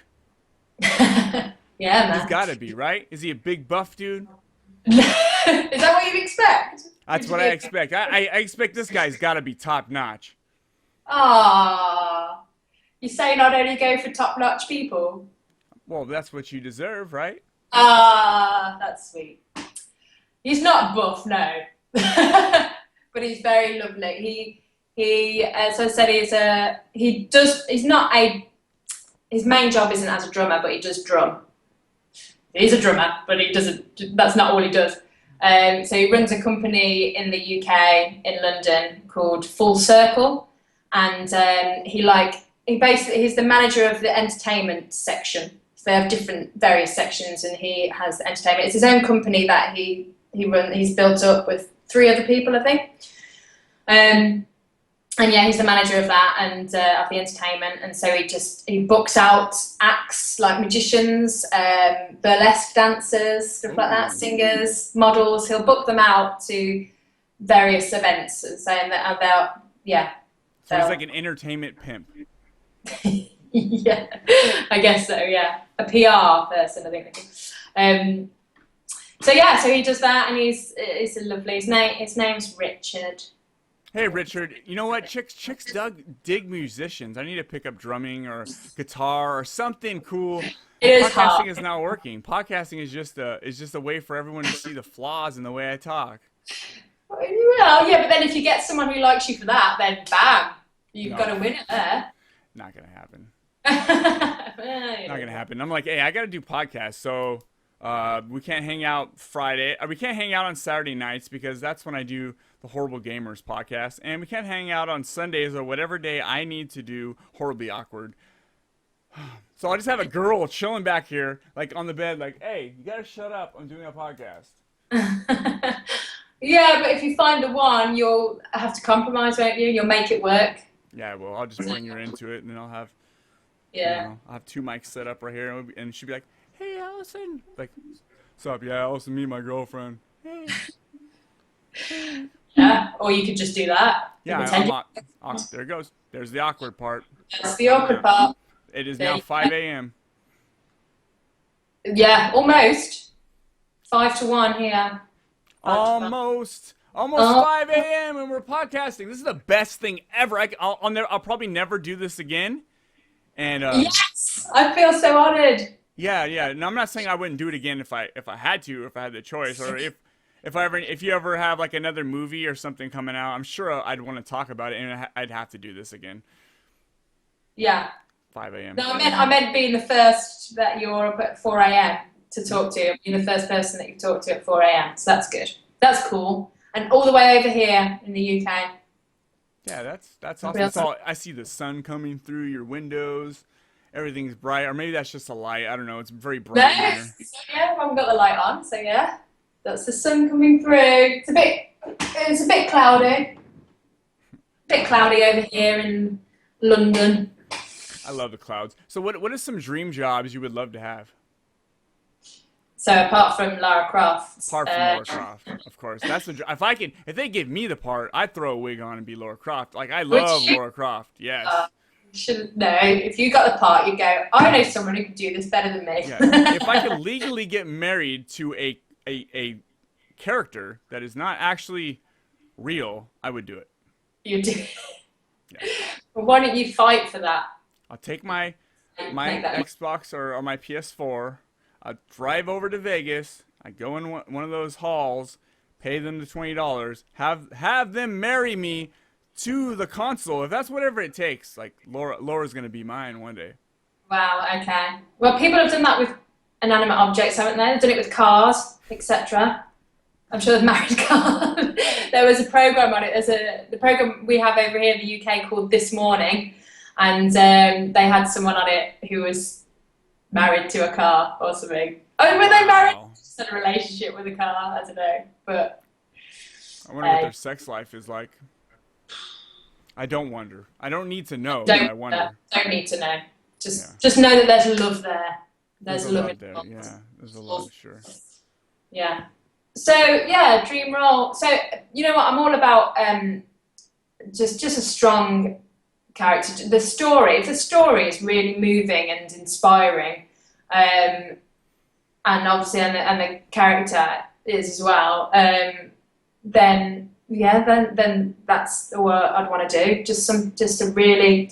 Yeah, man. He's got to be, right? Is he a big buff dude? Is that what you'd expect? That's what I expect. I expect this guy's got to be top notch. Ah, you say not only go for top notch people? Well, that's what you deserve, right? Ah, that's sweet. He's not buff, no, but he's very lovely. As I said, his main job isn't as a drummer, but he does drum. He's a drummer, but that's not all he does. So he runs a company in the UK, in London, called Full Circle, and he's the manager of the entertainment section. So they have various sections, and he has the entertainment. It's his own company that he's built up with 3 other people, I think. And yeah, he's the manager of that and of the entertainment, and so he books out acts like magicians, burlesque dancers, stuff like that, singers, models. He'll book them out to various events, saying that So he's like an entertainment pimp. Yeah, I guess so. Yeah, a PR person, I think. So yeah, so he does that, and he's a lovely. His name's Richard. Hey Richard, you know what? Chicks dig musicians. I need to pick up drumming or guitar or something cool. It is Podcasting hard. is not working. Podcasting is just a way for everyone to see the flaws in the way I talk. Well, yeah, but then if you get someone who likes you for that, then bam, you've No, got to win it there. not gonna happen. Well, Not gonna happen. I'm like, hey, I gotta do podcasts, so we can't hang out Friday. We can't hang out on Saturday nights because that's when I do the Horrible Gamers podcast, and we can't hang out on Sundays or whatever day I need to do Horribly Awkward. So I just have a girl chilling back here, like on the bed, like, hey, you gotta shut up. I'm doing a podcast. Yeah, but if you find the one, you'll have to compromise, won't you? You'll make it work. Yeah, well, I'll just bring her into it, and then I'll have, Yeah. I'll have 2 mics set up right here, and she'll be like, hey, Allison. Like, what's up? Yeah, Allison, me, my girlfriend. Hey. Yeah, or you could just do that. Yeah, there it goes. There's the awkward part. That's the awkward part. It is now 5 a.m. Yeah, almost. 5 to 1 here. Almost 5 a.m. and we're podcasting. This is the best thing ever. I'll probably never do this again. And Yes, I feel so honored. yeah. And I'm not saying I wouldn't do it again if I had to, if I had the choice, or if you ever have like another movie or something coming out. I'm sure I'd want to talk about it, and I'd have to do this again. Yeah. 5 a.m. No, I meant being the first that you're up at 4 a.m. to talk to. Being the first person that you talk to at 4 a.m. So that's good. That's cool. And all the way over here in the UK. Yeah, that's awesome. That's all. I see the sun coming through your windows. Everything's bright, or maybe that's just a light. I don't know. It's very bright in here. So yeah, I haven't got the light on. So yeah, that's the sun coming through. It's a bit cloudy. A bit cloudy over here in London. I love the clouds. So what are some dream jobs you would love to have? So apart from Lara Croft. Apart from Lara Croft, of course. That's if they give me the part, I'd throw a wig on and be Lara Croft. Like, I love Lara Croft. Yes. No, if you got the part, you'd go, I know someone who could do this better than me. Yeah. If I could legally get married to a character that is not actually real, I would do it. You do. Yeah. Well, why don't you fight for that? I'll take my Xbox or my PS4. I'd drive over to Vegas. I'd go in one of those halls, pay them the $20, have them marry me to the console. If that's whatever it takes, like Laura's gonna be mine one day. Wow, okay. Well, people have done that with inanimate objects, haven't they? They've done it with cars, etc. I'm sure they've married cars. There was a program on it. The program we have over here in the UK called This Morning, and they had someone on it who was married to a car or something. Oh, were they married? Just had a relationship with a car. I don't know, but I wonder what their sex life is like. I don't wonder. I don't need to know, but I wonder. Don't need to know. Just know that there's love there. There's love there. Yeah, there's a love, sure. Yeah. So yeah, dream role. So you know what? I'm all about just a strong character. The story. If the story is really moving and inspiring, and obviously and the character is as well, then that's what I'd want to do. Just something that's really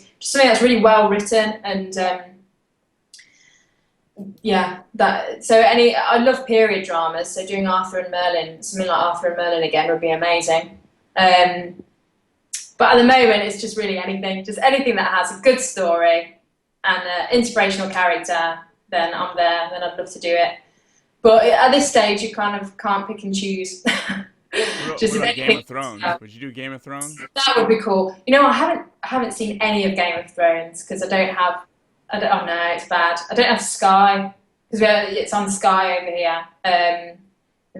well written and I love period dramas. So doing Arthur and Merlin, something like Arthur and Merlin again would be amazing. But at the moment, it's just really anything that has a good story and an inspirational character. Then I'm there. Then I'd love to do it. But at this stage, you kind of can't pick and choose. What about Game of Thrones? Would you do Game of Thrones? That would be cool. You know, I haven't seen any of Game of Thrones because I don't. Oh no, it's bad. I don't have Sky because it's on Sky over here, and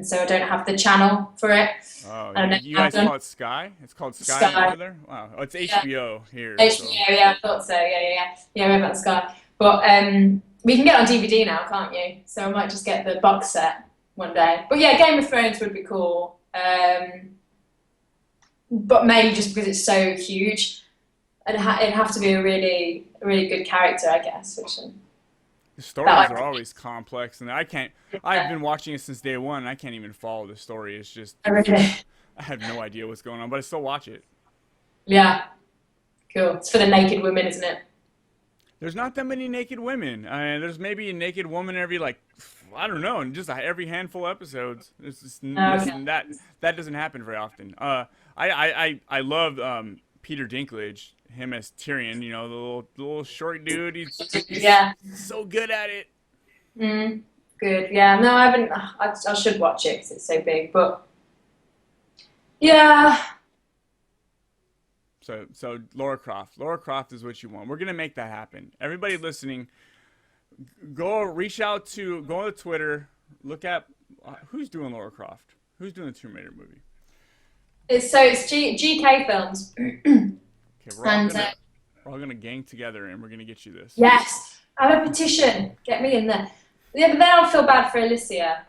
so I don't have the channel for it. Oh, you guys call it Sky? It's called Sky over there. Wow, it's HBO here. HBO, so. Yeah, I thought so. Yeah, we have it on Sky, but we can get it on DVD now, can't you? So I might just get the box set one day. But yeah, Game of Thrones would be cool. But mainly just because it's so huge, and it'd have to be a really a really good character, I guess. Which The stories are always complex, and I've been watching it since day one, and I can't even follow the story. It's just, really, I have no idea what's going on, but I still watch it. yeah, cool. It's for the naked women, isn't it? There's not that many naked women. There's maybe a naked woman every, like, I don't know, and just every handful of episodes. It's just that doesn't happen very often. I love Peter Dinklage, him as Tyrion. You know, the little short dude. He's so good at it. Good. Yeah. No, I haven't. I should watch it because it's so big. But yeah. So Lara Croft. Lara Croft is what you want. We're gonna make that happen. Everybody listening, go on to Twitter, look at who's doing Lara Croft. Who's doing the Tomb Raider movie? It's GK Films. Okay, we're all gonna gang together and we're gonna get you this. Yes, I have a petition. Get me in there. Yeah, but then I'll feel bad for Alicia.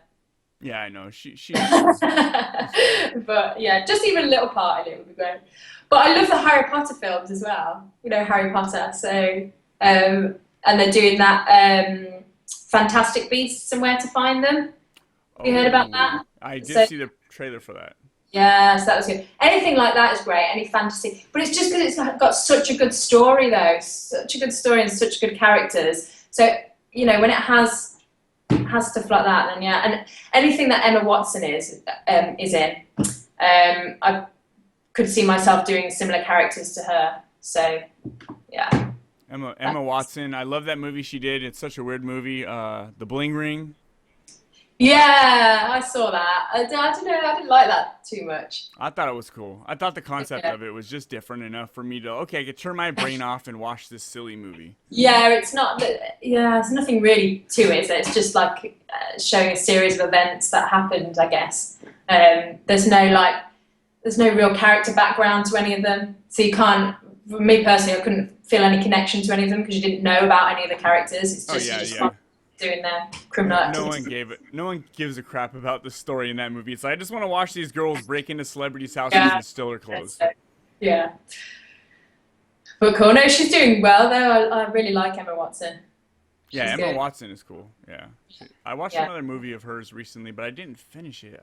Yeah, I know. She But yeah, just even a little part in it would be great. But I love the Harry Potter films as well. You know, Harry Potter. So, and they're doing that Fantastic Beasts and Where to Find Them. You heard about that? I did see the trailer for that. Yeah, so that was good. Anything like that is great, any fantasy. But it's just because it's got such a good story, though. Such a good story and such good characters. So, you know, when it has stuff like that, then yeah. And anything that Emma Watson is in, I could see myself doing similar characters to her. So, yeah. Emma Watson, I love that movie she did. It's such a weird movie. The Bling Ring. Yeah, I saw that. I don't know, I didn't like that too much. I thought it was cool. I thought the concept of it was just different enough for me to, okay, I could turn my brain off and watch this silly movie. Yeah, it's not, there's nothing really to it. It's just like showing a series of events that happened, I guess. There's no real character background to any of them. So you can't, for me personally, I couldn't feel any connection to any of them because you didn't know about any of the characters. It's just, doing their criminal activity. No one gives a crap about the story in that movie. It's like, I just want to watch these girls break into celebrities' houses and steal their clothes. Yeah. But cool. No, she's doing well though. I really like Emma Watson. Emma Watson is cool. Yeah. I watched another movie of hers recently, but I didn't finish it.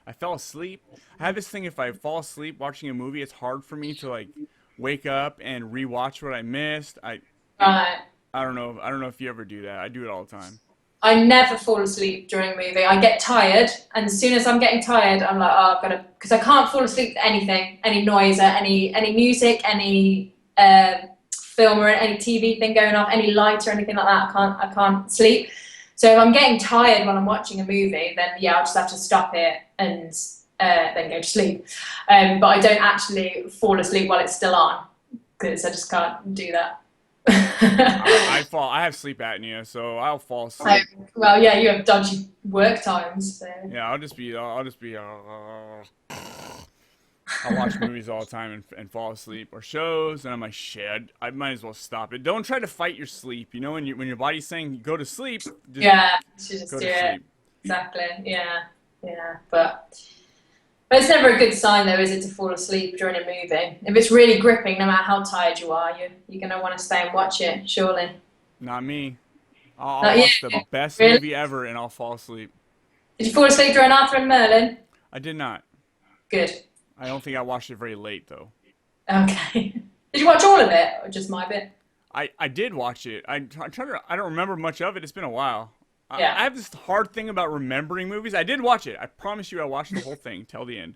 I fell asleep. I have this thing, if I fall asleep watching a movie, it's hard for me to like wake up and rewatch what I missed. I don't know if you ever do that. I do it all the time. I never fall asleep during a movie. I get tired, and as soon as I'm getting tired, I'm like, oh, I've got to, because I can't fall asleep to anything, any noise, or any music, any film or any TV thing going off, any light or anything like that. I can't sleep. So if I'm getting tired when I'm watching a movie, then yeah, I'll just have to stop it and then go to sleep. But I don't actually fall asleep while it's still on, because I just can't do that. I have sleep apnea, so I'll fall asleep. Well, yeah, you have dodgy work times. So. Yeah, I'll watch movies all the time and fall asleep, or shows, and I'm like, shit, I might as well stop it. Don't try to fight your sleep. You know, when your body's saying go to sleep, you should just do it. Exactly. Yeah. But it's never a good sign, though, is it, to fall asleep during a movie? If it's really gripping, no matter how tired you are, you're going to want to stay and watch it, surely. Not me. I'll watch the best movie ever, and I'll fall asleep. Did you fall asleep during Arthur and Merlin? I did not. Good. I don't think I watched it very late, though. Okay. Did you watch all of it, or just my bit? I did watch it. I don't remember much of it. It's been a while. Yeah. I have this hard thing about remembering movies. I did watch it. I promise you I watched the whole thing till the end.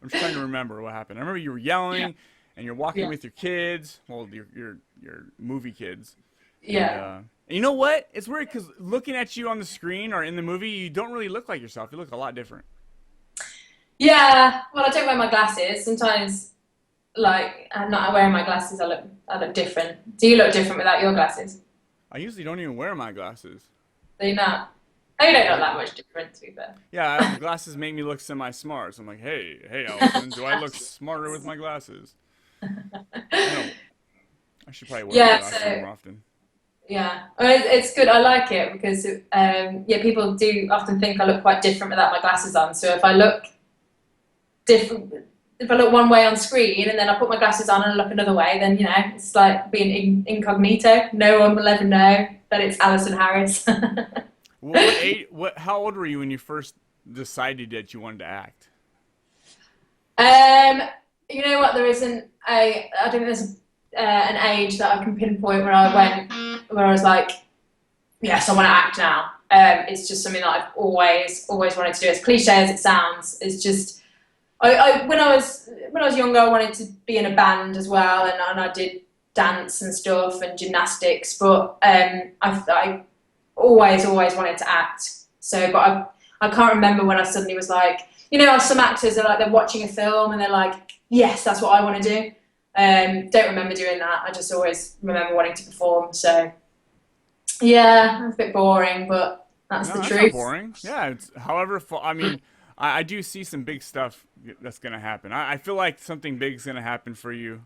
I'm just trying to remember what happened. I remember you were yelling, and you're walking with your kids. Well, your movie kids. Yeah. And, you know what? It's weird because looking at you on the screen or in the movie, you don't really look like yourself. You look a lot different. Yeah. Well, I don't wear my glasses. Sometimes, like, I'm not wearing my glasses, I look different. Do you look different without your glasses? I usually don't even wear my glasses. Do you not? Oh, you don't look that much different, to be fair. Yeah, the glasses make me look semi-smart. So I'm like, hey, Alison, do I look smarter with my glasses? No. I should probably wear my glasses more often. Yeah, it's good. I like it because, people do often think I look quite different without my glasses on. So if I look different, if I look one way on screen and then I put my glasses on and I look another way, then, you know, it's like being incognito. No one will ever know that it's Alison Harris. How old were you when you first decided that you wanted to act? You know what? There isn't I don't think there's an age that I can pinpoint where I was like, yes, I want to act now. It's just something that I've always wanted to do. As cliche as it sounds, it's just when I was younger, I wanted to be in a band as well, and I did dance and stuff and gymnastics. But I always wanted to act. So, but I can't remember when I suddenly was like, you know, some actors are like they're watching a film and they're like, yes, that's what I want to do. Don't remember doing that. I just always remember wanting to perform. So, yeah, it's a bit boring, but that's the truth. Not boring. Yeah, it's however. I mean, I do see some big stuff that's gonna happen. I feel like something big is gonna happen for you.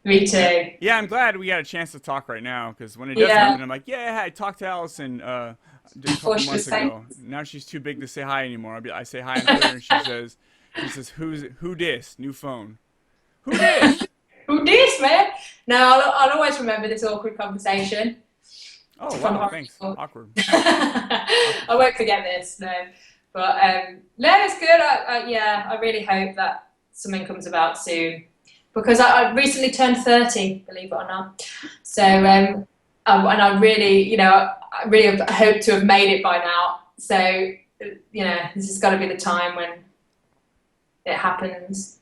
Me too. Yeah, I'm glad we got a chance to talk right now, because when it does happen, I'm like, yeah, I talked to Alison a couple months ago. Now she's too big to say hi anymore. I say hi on Twitter, and she says, who dis? New phone. Who dis? Who dis, man? No, I'll always remember this awkward conversation. Oh, wow, thanks. Awkward. I won't forget this, no. But, no, it's good. I really hope that something comes about soon. Because I recently turned 30, believe it or not. So, and I really, you know, I really hope to have made it by now. So, you know, this has got to be the time when it happens.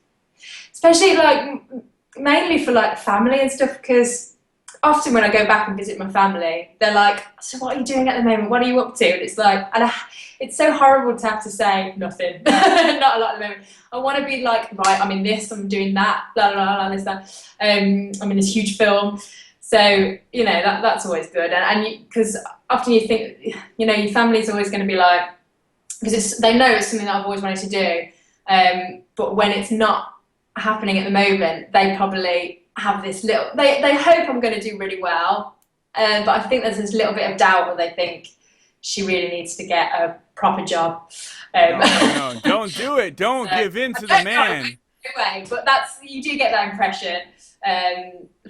Especially, like, mainly for, like, family and stuff, because often when I go back and visit my family, they're like, so what are you doing at the moment? What are you up to? And it's like, it's so horrible to have to say nothing. Not a lot at the moment. I want to be like, right, I'm in this, I'm doing that, blah, blah, blah, this, that. I'm in this huge film. So, you know, that's always good. And because often you think, you know, your family's always going to be like, because they know it's something that I've always wanted to do. But when it's not happening at the moment, they probably have this little, they hope I'm going to do really well. But I think there's this little bit of doubt where they think she really needs to get a proper job. No, don't do it. Don't give in to the man. Anyway, but you do get that impression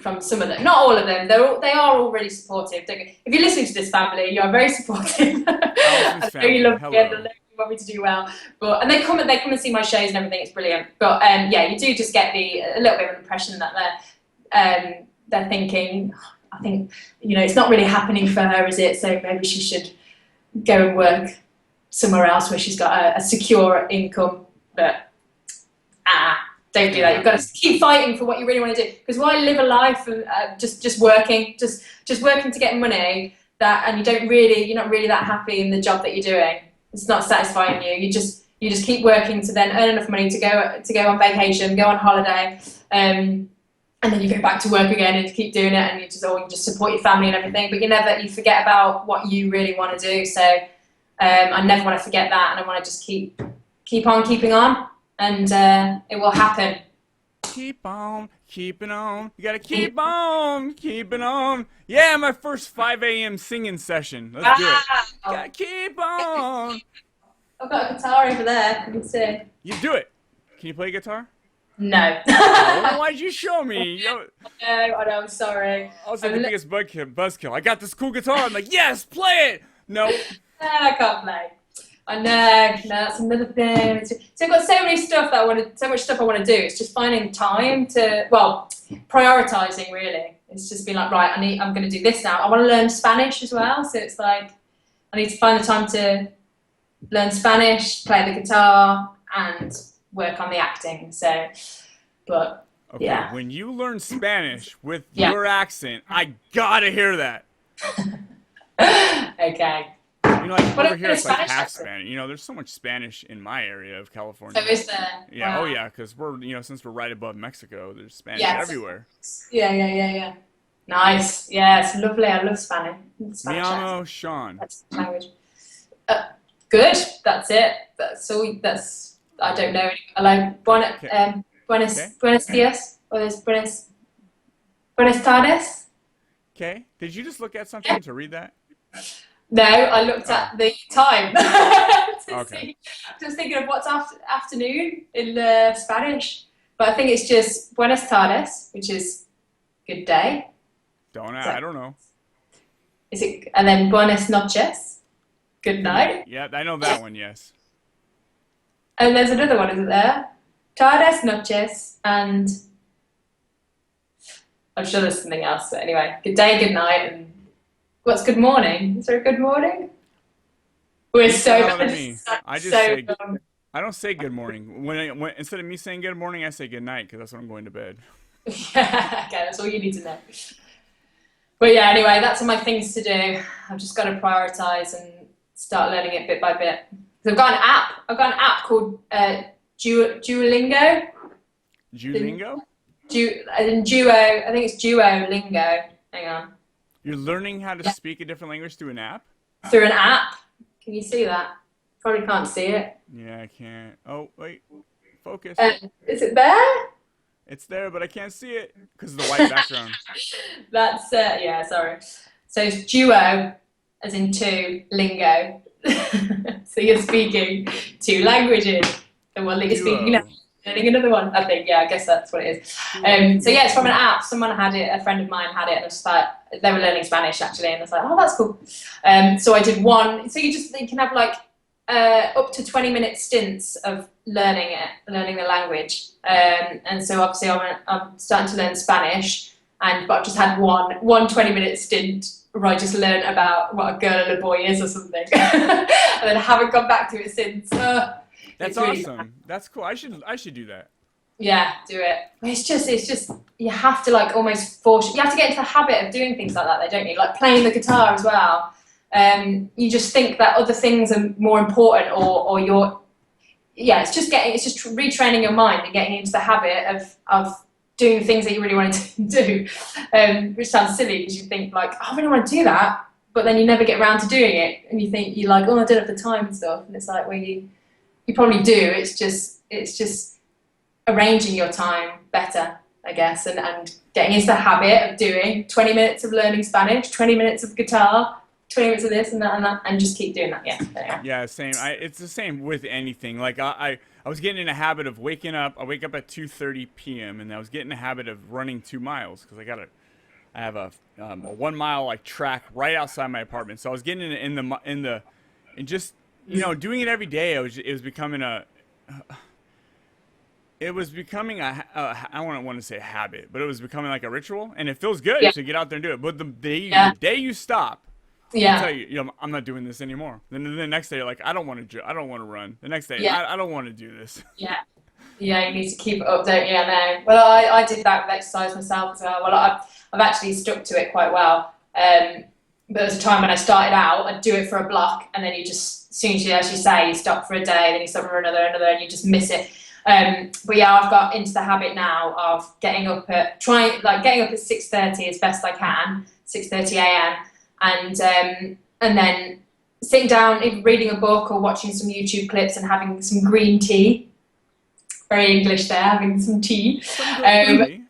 from some of them. Not all of them. They are all really supportive. If you're listening to this family, you are very supportive. I know you love me and I know you want me to do well. And they come and see my shows and everything. It's brilliant. But yeah, you do just get a little bit of an impression that they're thinking, I think, you know, it's not really happening for her, is it? So maybe she should go and work somewhere else where she's got a secure income. But don't do that. You've got to keep fighting for what you really want to do. Because why live a life of just working, just working to get money and you're not really that happy in the job that you're doing. It's not satisfying you. You just keep working to then earn enough money to go on vacation, go on holiday, and then you go back to work again and you keep doing it, and you just support your family and everything. But you forget about what you really want to do. So I never want to forget that, and I want to just keep on keeping on, and it will happen. Keep on keeping on. You gotta keep on keeping on. Yeah, my first 5 a.m. singing session. Let's do it. Gotta keep on. I've got a guitar over there. You can see. You do it. Can you play guitar? No. Oh, why'd you show me? No, I know, I'm sorry. I was like the biggest buzzkill. I got this cool guitar. I'm like, yes, play it. No. I can't play. I know. No, that's another thing. So I've got so much stuff I want to do. It's just finding time prioritizing really. It's just being like, right, I'm going to do this now. I want to learn Spanish as well. So it's like, I need to find the time to learn Spanish, play the guitar, and work on the acting. So, but okay, yeah. When you learn Spanish with your accent, I gotta hear that. Okay. You know, like over here it's like half Spanish. You know, there's so much Spanish in my area of California. So is there? Yeah. Wow. Oh yeah, because since we're right above Mexico, there's Spanish everywhere. Yeah. Nice. Yeah, it's lovely. I love Spanish. Me llamo Sean. That's the language. Good. That's it. That's all. I don't know. I like buenos dias, or there's buenos tardes. Okay. Did you just look at something to read that? No, I looked at the time to Okay. see. Just thinking of what's afternoon in Spanish, but I think it's just Buenas tardes, which is good day. I don't know. Is it? And then Buenas noches, good Good night. night. Yeah, I know that one. Yes. And there's another one, isn't there? Tardes, noches, and I'm sure there's something else. But anyway, good day, good night, and what's good morning? Is there a good morning? We're You so tell bad. me. I just So say I don't say good morning. When instead of me saying good morning, I say good night because that's when I'm going to bed. yeah, okay, that's all you need to know. But yeah, anyway, that's all my things to do. I've just got to prioritize and start learning it bit by bit. So I've got an app. I've got an app called Duolingo. Duolingo? Duo. I think it's Duolingo. Hang on. You're learning how to speak a different language through an app? Through an app. Can you see that? Probably can't see it. Yeah, I can't. Oh, wait. Focus. Is it there? It's there, but I can't see it because of the white background. That's yeah. Sorry. So it's duo, as in two, lingo. So you're speaking two languages. The one that you're speaking now, learning another one. I think. Yeah, I guess that's what it is. So yeah, it's from an app. Someone had it. A friend of mine had it, and I was like, they were learning Spanish actually, and I was like, oh, that's cool. So I did one. So you can have like up to 20-minute stints of learning the language. And so obviously I'm starting to learn Spanish, but I've just had one 20-minute stint where I just learned about what a girl and a boy is or something, and then haven't gone back to it since. That's awesome. That's cool. I should do that. Yeah, do it. It's just you have to like almost force. You have to get into the habit of doing things like that, though, don't you? Like playing the guitar as well. You just think that other things are more important, or you're. Yeah, it's just retraining your mind and getting into the habit of doing things that you really want to do, which sounds silly because you think like, oh, I really want to do that, but then you never get around to doing it, and you think you're like, oh, I don't have the time and stuff, and it's like, well, you probably do. It's just arranging your time better, I guess, and getting into the habit of doing 20 minutes of learning Spanish, 20 minutes of guitar, 20 minutes of this and that, and just keep doing that. Yeah. Anyway. Yeah, same. It's the same with anything. Like I was getting in a habit of waking up. I wake up at 2:30 p.m. and I was getting in a habit of running 2 miles because I have a 1 mile like track right outside my apartment. So I was getting and just doing it every day. It was becoming a I don't want to say a habit, but it was becoming like a ritual, and it feels good to get out there and do it. But the day you stop. Yeah. I tell you, I'm not doing this anymore. Then the next day, you're like, I don't want to run. The next day, I don't want to do this. Yeah. Yeah, you need to keep it up, don't you? I know. Well, I did that with exercise myself as well. Well, I've actually stuck to it quite well. But there was a time when I started out, I'd do it for a block, and then you just, as soon as you say, you stop for a day, then you stop for another, and you just miss it. But yeah, I've got into the habit now of getting up at 6:30 as best I can, 6:30 a.m. And then sitting down, either reading a book or watching some YouTube clips and having some green tea. Very English there, having some tea. And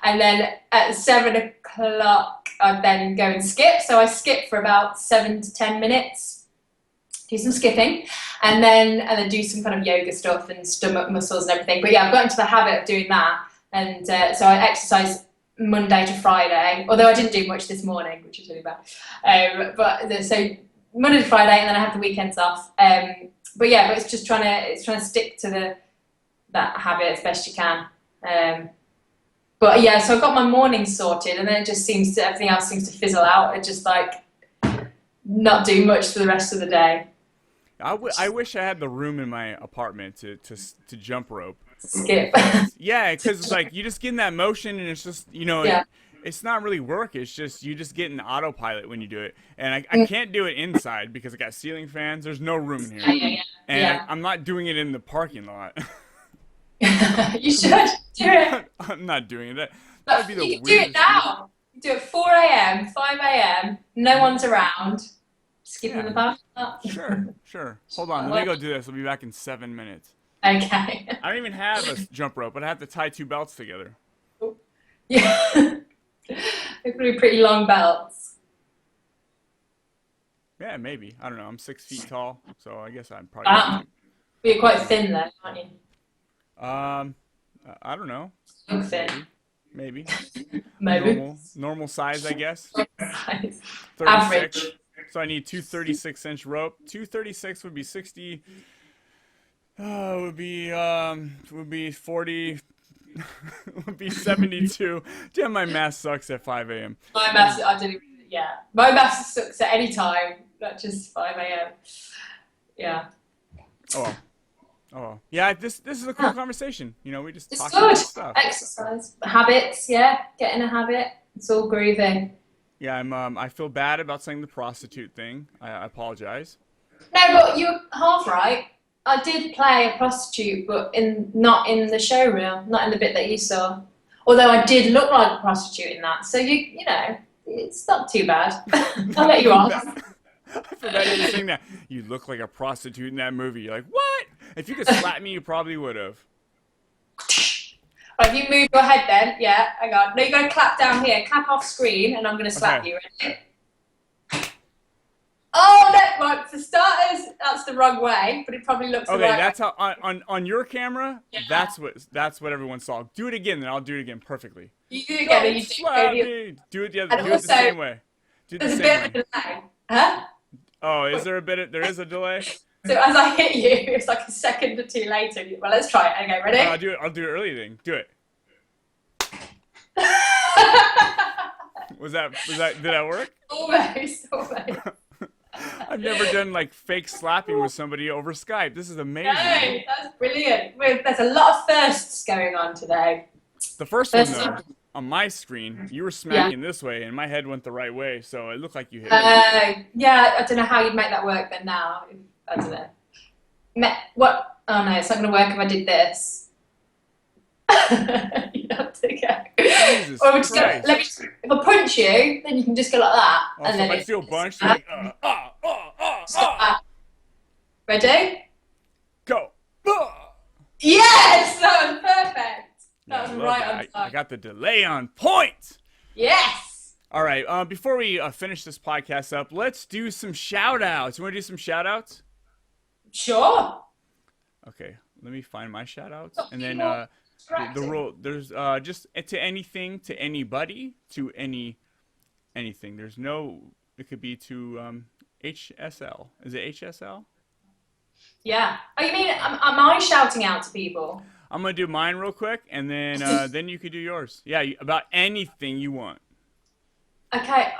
then at 7 o'clock, I'd then go and skip. So I skip for about 7 to 10 minutes, do some skipping, and then do some kind of yoga stuff and stomach muscles and everything. But yeah, I've got into the habit of doing that. And so I exercise Monday to Friday, although I didn't do much this morning, which is really bad. So Monday to Friday, and then I have the weekends off. But it's just trying to stick to that habit as best you can. But yeah, so I've got my mornings sorted, and then it just everything else seems to fizzle out. It just like not do much for the rest of the day. I wish I had the room in my apartment to jump rope. Skip. Yeah, because it's like you just get in that motion, and it's just it's not really work. It's just you just get in autopilot when you do it, and I can't do it inside because I got ceiling fans. There's no room in here, and I'm not doing it in the parking lot. You should do it. I'm not doing it. That would be the weirdest. Do it now. Do it 4 a.m., 5 a.m. No one's around. Skip in the parking lot. Sure. Hold on. Let me go do this. I'll be back in 7 minutes. Okay. I don't even have a jump rope, but I have to tie 2 belts together. Yeah. They're going to be pretty long belts. Yeah, maybe. I don't know. I'm 6 feet tall, so I guess I'm probably. But you're quite thin though, aren't you? I don't know. You're thin. Maybe. Maybe. Normal size, I guess. Average. 36. So I need two 36-inch rope. 236 would be 60. Would be 40. Would be 72. Damn, my math sucks at 5 a.m. My math, I didn't. Yeah, my math sucks at any time, not just 5 a.m. Yeah. Oh. Oh. Yeah. This is a cool conversation. You know, we just talk good. about stuff. Exercise, habits. Yeah, get in a habit. It's all groovy. Yeah, I feel bad about saying the prostitute thing. I apologize. No, but you're half right. I did play a prostitute, but not in the show reel, not in the bit that you saw. Although I did look like a prostitute in that, so you know, it's not too bad. I'll let you off. I forgot you were saying that. You look like a prostitute in that movie. You're like, what? If you could slap me, you probably would have. Right, if you move your head then, yeah, hang on. No, you're going to clap down here. Clap off screen, and I'm going to slap you. Ready? Oh, no, right, for starters, that's the wrong way, but it probably looks the right Okay, that's way. how, on your camera, Yeah. that's what everyone saw. Do it again, then I'll do it again perfectly. You do it again, and you Slap do me. Do it the And do it the same way. Do it the There's a same bit of way. a delay. Huh? Oh, there is a delay? So as I hit you, it's like a second or two later. Well, let's try it. Okay, ready? I'll do it early then. Do it. Did that work? Almost. I've never done like fake slapping with somebody over Skype. This is amazing. Hey, that's brilliant. There's a lot of firsts going on today. The first one though, on my screen, you were smacking this way, and my head went the right way, so it looked like you hit me. Yeah, I don't know how you'd make that work then now. I don't know. What? Oh no, it's not going to work if I did this. You have to go. Jesus Christ. If I punch you, then you can just go like that. Also, and then if I feel bunched, like, Ready? go. Yes! That was perfect. That was right on time. I got the delay on point. Yes! All right, before we finish this podcast up, let's do some shout-outs. You want to do some shout-outs? Sure. Okay, let me find my shout-outs. And then the rule, there's just to anything, to anybody, to anything. There's no, it could be to HSL. Is it HSL? Yeah. Oh, you mean, am I shouting out to people? I'm going to do mine real quick, and then then you could do yours. Yeah, about anything you want. Okay,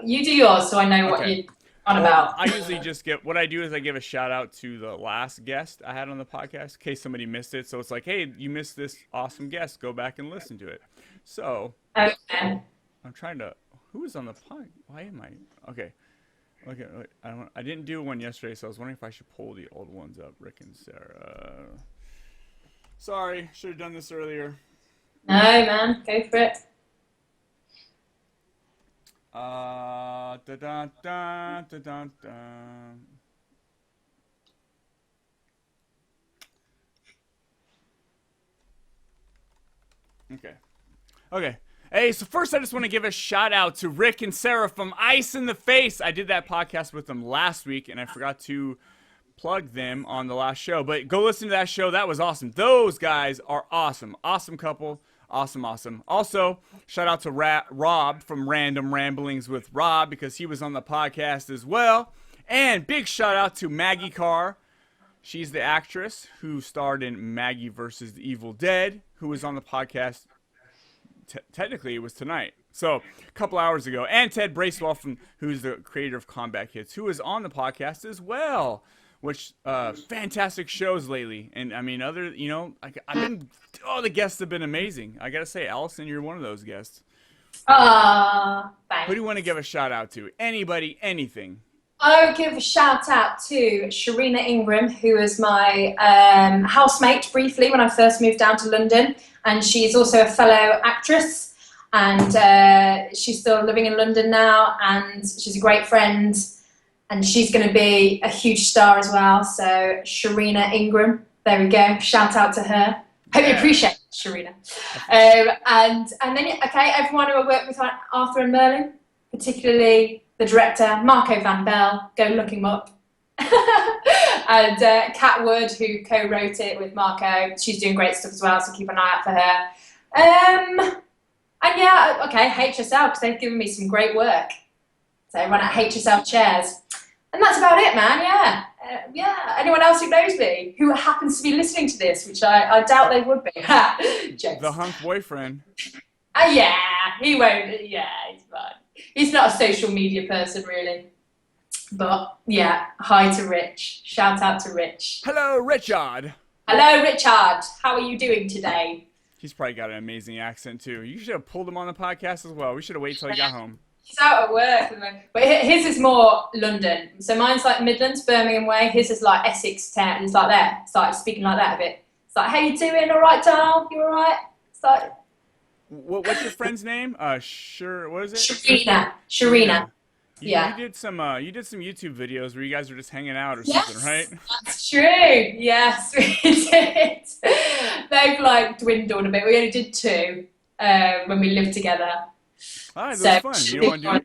you do yours so I know what you're on about. I usually just what I do is I give a shout out to the last guest I had on the podcast in case somebody missed it. So it's like, hey, you missed this awesome guest. Go back and listen to it. So Okay. I'm trying to, who was on the pod? Why am I? Okay. I didn't do one yesterday, so I was wondering if I should pull the old ones up. Rick and Sarah. Sorry, should have done this earlier. No, man, go for it. Okay. Hey, so first I just want to give a shout out to Rick and Sarah from Ice in the Face. I did that podcast with them last week, and I forgot to plug them on the last show. But go listen to that show. That was awesome. Those guys are awesome. Awesome couple. Awesome. Also, shout out to Rob from Random Ramblings with Rob because he was on the podcast as well. And big shout out to Maggie Carr. She's the actress who starred in Maggie vs. the Evil Dead, who was on the podcast. Technically, it was tonight. So, a couple hours ago. And Ted Bracewell, who's the creator of Combat Hits, who is on the podcast as well. Which, fantastic shows lately. And, I mean, the guests have been amazing. I gotta say, Alison, you're one of those guests. Thanks. Who do you want to give a shout out to? Anybody, anything. I would give a shout out to Sharina Ingram, who was my housemate briefly when I first moved down to London. And she's also a fellow actress. And she's still living in London now. And she's a great friend. And she's going to be a huge star as well. So Sharina Ingram, there we go. Shout out to her. Hope you appreciate it, Sharina. And then, okay, everyone who I work with, Arthur and Merlin, particularly the director, Marco Van Bell, go look him up. And Kat Wood, who co-wrote it with Marco, she's doing great stuff as well, so keep an eye out for her. And yeah, okay, HSL, because they've given me some great work. So I run at HSL Chairs. And that's about it, man, yeah. Yeah, anyone else who knows me, who happens to be listening to this, which I doubt they would be. Jokes. The hunk boyfriend. Yeah, he won't, yeah, he's fine. He's not a social media person, really. But, yeah, hi to Rich. Shout out to Rich. Hello, Richard. Hello, Richard. How are you doing today? He's probably got an amazing accent, too. You should have pulled him on the podcast as well. We should have waited till he got home. He's out at work at the moment. But his is more London. So mine's like Midlands, Birmingham way. His is like Essex town. It's like that. It's like speaking like that a bit. It's like, how you doing? All right, Dal? You all right? It's like... What's your friend's name? Sure. What is it? Sharina. Yeah. You did some YouTube videos where you guys were just hanging out or something, right? That's true. Yes, we did. They've like dwindled a bit. We only did 2 when we lived together. All right, that's fun.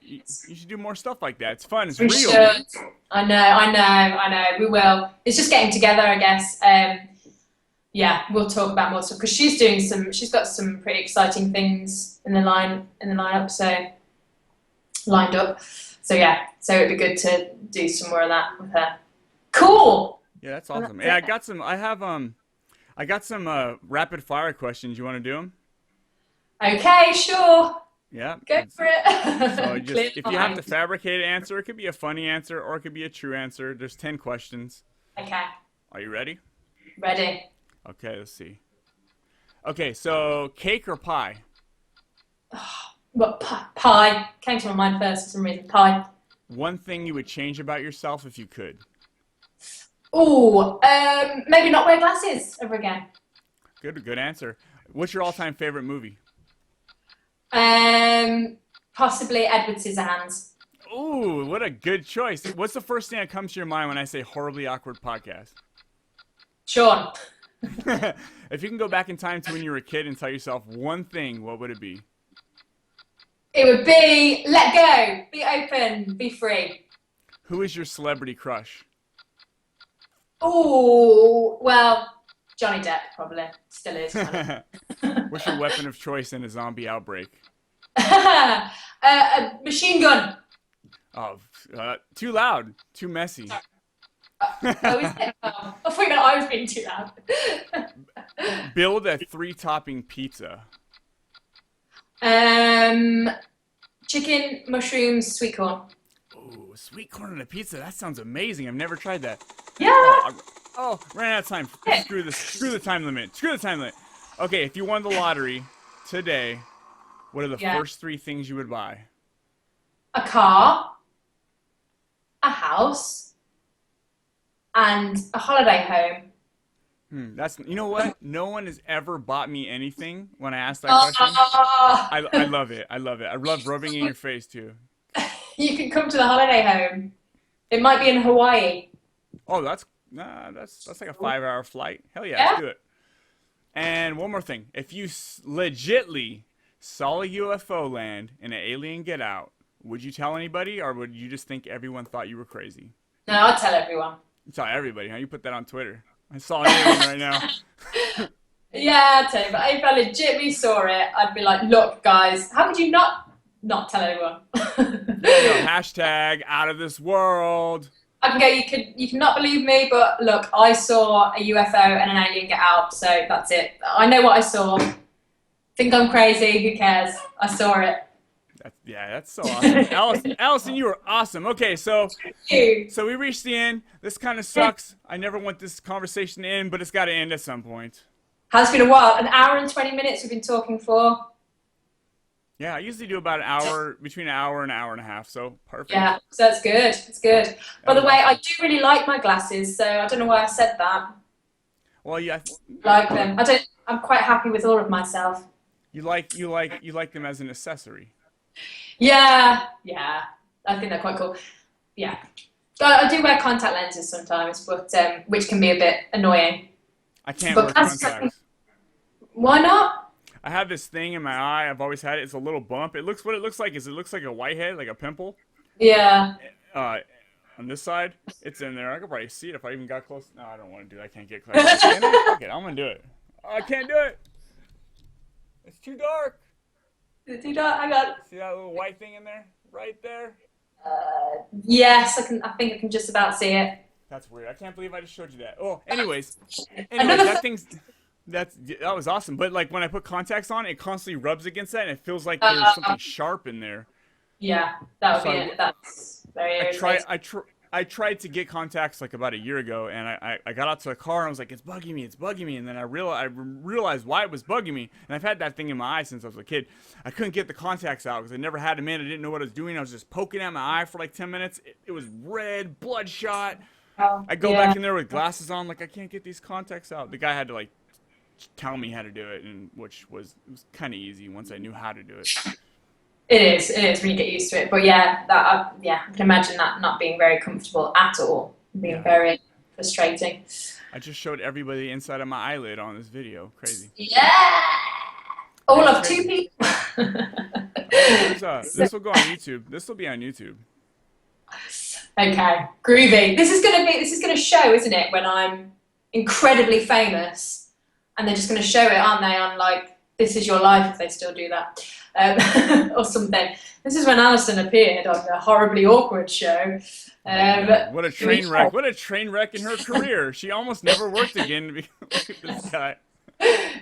You should do more stuff like that. It's fun. It's real. Should. I know. We will. It's just getting together, I guess. Yeah, we'll talk about more stuff because she's got some pretty exciting things in the lineup. So lined up. So yeah, so it'd be good to do some more of that with her. Cool. Yeah, that's awesome. Yeah, I got some rapid fire questions. You want to do them? Okay, sure. Yeah. Go for it. So if you have to fabricate an answer, it could be a funny answer or it could be a true answer. There's 10 questions. Okay. Are you ready? Ready. Okay, let's see. Okay, so cake or pie? But pie came to my mind first for some reason. Pie. One thing you would change about yourself if you could? Oh, maybe not wear glasses ever again. Good answer. What's your all-time favorite movie? Possibly Edward Scissorhands. Ooh, what a good choice. What's the first thing that comes to your mind when I say horribly awkward podcast? Sean. If you can go back in time to when you were a kid and tell yourself one thing, what would it be? It would be let go, be open, be free. Who is your celebrity crush? Oh, well, Johnny Depp probably. Still is. What's your weapon of choice in a zombie outbreak? A machine gun. Oh, too loud, too messy. Oh, is it? Oh, I thought I was being too loud. Build a 3-topping pizza. Chicken, mushrooms, sweet corn. Ooh, sweet corn on a pizza. That sounds amazing. I've never tried that. Yeah. Ran out of time. Screw the time limit. Okay, if you won the lottery today, what are the first 3 things you would buy? A car, a house, and a holiday home. You know what? No one has ever bought me anything when I asked that question. I love it. I love rubbing it in your face too. You can come to the holiday home. It might be in Hawaii. Oh, that's like a 5-hour flight. Hell yeah, let's do it. And one more thing. If you legitly saw a UFO land and an alien get out, would you tell anybody or would you just think everyone thought you were crazy? No, I'll tell everyone. You tell everybody, huh? You put that on Twitter. I saw an alien right now. Yeah, I'll tell you, but if I legitimately saw it, I'd be like, look, guys, how could you not tell anyone? Hashtag out of this world. I can go, you cannot believe me, but look, I saw a UFO and an alien get out, so that's it. I know what I saw. Think I'm crazy, who cares? I saw it. That's so awesome. Alison, you were awesome. Okay, so we reached the end. This kind of sucks. I never want this conversation to end, but it's got to end at some point. Has been a while. An hour and 20 minutes we've been talking for. Yeah, I usually do about an hour, between an hour and an half, so perfect. Yeah, so it's good. It's good. By the way, I do really like my glasses, so I don't know why I said that. Well, yeah. Like them. I'm quite happy with all of myself. You like them as an accessory. Yeah. I think they're quite cool. Yeah. I do wear contact lenses sometimes, but which can be a bit annoying. I can't wear contacts. Why not? I have this thing in my eye. I've always had it. It's a little bump. What it looks like is it looks like a whitehead, like a pimple. Yeah. Uh, on this side, it's in there. I could probably see it if I even got close. No, I don't want to do that. I can't get close. Can I? Fuck it. I'm gonna do it. Oh, I can't do it. It's too dark. Too dark. I got. See that little white thing in there? Right there. Yes, I can. I think I can just about see it. That's weird. I can't believe I just showed you that. Oh, anyways, Another. that thing's that was awesome. But like when I put contacts on, it constantly rubs against that, and it feels like there's something sharp in there. Yeah, that would So be it. That's very irritating. I tried to get contacts like about a year ago, and I got out to the car and I was like, it's bugging me, and then I realized why it was bugging me, and I've had that thing in my eye since I was a kid. I couldn't get the contacts out because I never had them in. I didn't know what I was doing. I was just poking at my eye for like 10 minutes. It was red, bloodshot. Oh, I go yeah. back in there with glasses on, like I can't get these contacts out. The guy had to like tell me how to do it, and it was kind of easy once I knew how to do it. It is when you get used to it. But yeah, I can imagine that not being very comfortable at all, being very frustrating. I just showed everybody the inside of my eyelid on this video. Crazy. Yeah, all of 2 people. This will go on YouTube. This will be on YouTube. Okay, groovy. This is gonna show, isn't it, when I'm incredibly famous, and they're just gonna show it, aren't they, on like This Is Your Life, if they still do that. Or something. This is when Alison appeared on the Horribly Awkward show. What a train wreck! What a train wreck in her career. She almost never worked again. Look at this guy.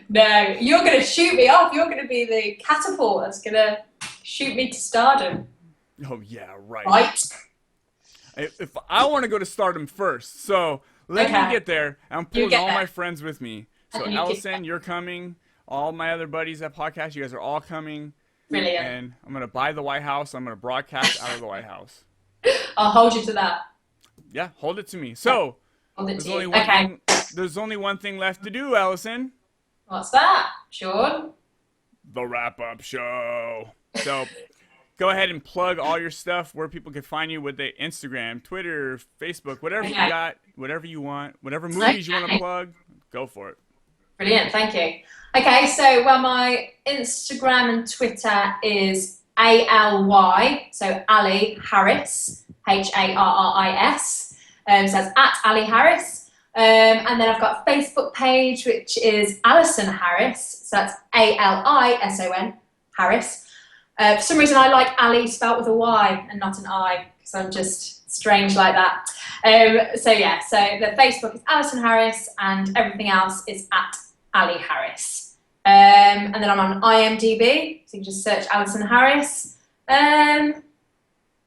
No, you're going to shoot me off. You're going to be the catapult that's going to shoot me to stardom. Oh yeah, right. Right. If I want to go to stardom first, so let me get there. I'm pulling all my friends with me. So Alison, you're coming. All my other buddies at podcast, you guys are all coming. Brilliant. And I'm going to buy the White House. I'm going to broadcast out of the White House. I'll hold you to that. Yeah, hold it to me. So, there's only one thing left to do, Alison. What's that, Sean? The wrap-up show. So, go ahead and plug all your stuff, where people can find you with the Instagram, Twitter, Facebook, whatever you got, whatever you want, whatever movies you want to plug, go for it. Brilliant, thank you. Okay, so my Instagram and Twitter is ALY, so Ali Harris, HARRIS. So that's at Ali Harris. And then I've got a Facebook page, which is Alison Harris. So that's ALISON Harris. For some reason, I like Ali spelt with a Y and not an I, because I'm just strange like that. So the Facebook is Alison Harris, and everything else is at Ali Harris. And then I'm on IMDb, so you can just search Alison Harris. And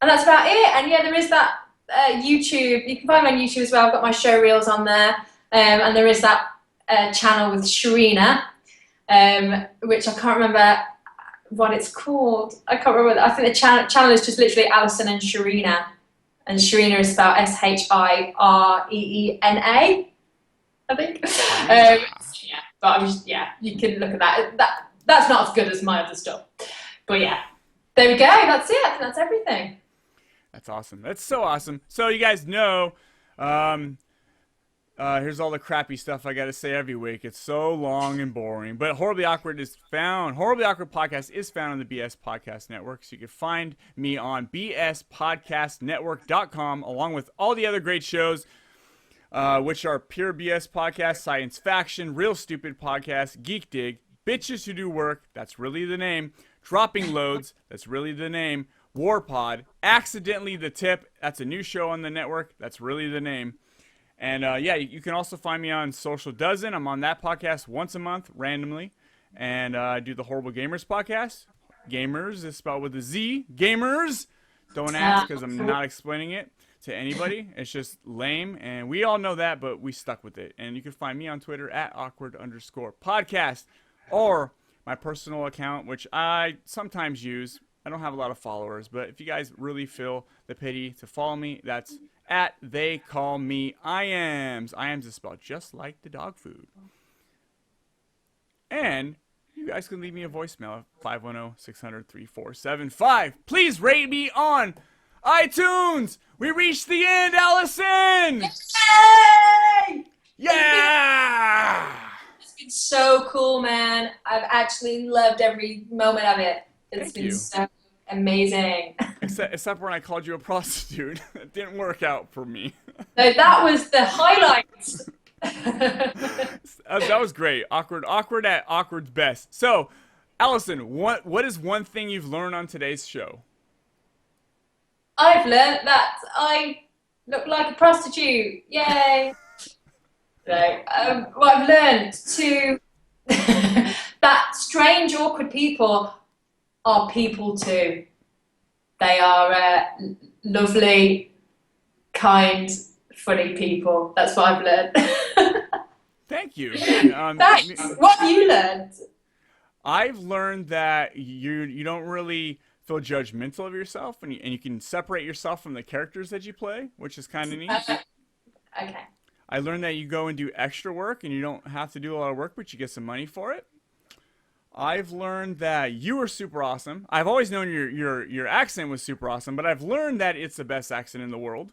that's about it. And yeah, there is that YouTube. You can find me on YouTube as well. I've got my show reels on there. And there is that channel with Sharina, which I can't remember what it's called. I can't remember. I think the channel is just literally Alison and Sharina. And Sharina is spelled SHIREENA, I think. But you can look at that. That's not as good as my other stuff. But yeah, there we go. That's it. I think that's everything. That's awesome. That's so awesome. So you guys know, here's all the crappy stuff I got to say every week. It's so long and boring. But Horribly Awkward podcast is found on the BS Podcast Network. So you can find me on bspodcastnetwork.com, along with all the other great shows, which are Pure BS Podcast, Science Faction, Real Stupid Podcast, Geek Dig, Bitches Who Do Work, that's really the name, Dropping Loads, that's really the name, Warpod, Accidentally the Tip, that's a new show on the network, that's really the name. And you can also find me on Social Dozen. I'm on that podcast once a month, randomly. And I do the Horrible Gamers podcast. Gamers is spelled with a Z. Gamers! Don't ask, because I'm not explaining it to anybody. It's just lame, and we all know that, but we stuck with it. And you can find me on Twitter at awkward_podcast, or my personal account, which I sometimes use. I don't have a lot of followers, but if you guys really feel the pity to follow me, that's at TheyCallMeiams. Iams is spelled just like the dog food. And you guys can leave me a voicemail at 510-600-3475. Please rate me on iTunes. We reached the end, Alison. Yay! Yeah! It's been so cool, man. I've actually loved every moment of it. It's been so Amazing. Except when I called you a prostitute. It didn't work out for me. No, that was the highlight. That was great. Awkward at awkward's best. So, Alison, what is one thing you've learned on today's show? I've learnt that I look like a prostitute. Yay. No, what I've learned to that strange, awkward people are people too. They are lovely, kind, funny people. That's what I've learned. Thank you. Thanks. What have you learned? I've learned that you don't really feel judgmental of yourself, and you can separate yourself from the characters that you play, which is kind of neat. Okay. I learned that you go and do extra work, and you don't have to do a lot of work, but you get some money for it. I've learned that you are super awesome. I've always known your accent was super awesome, but I've learned that it's the best accent in the world.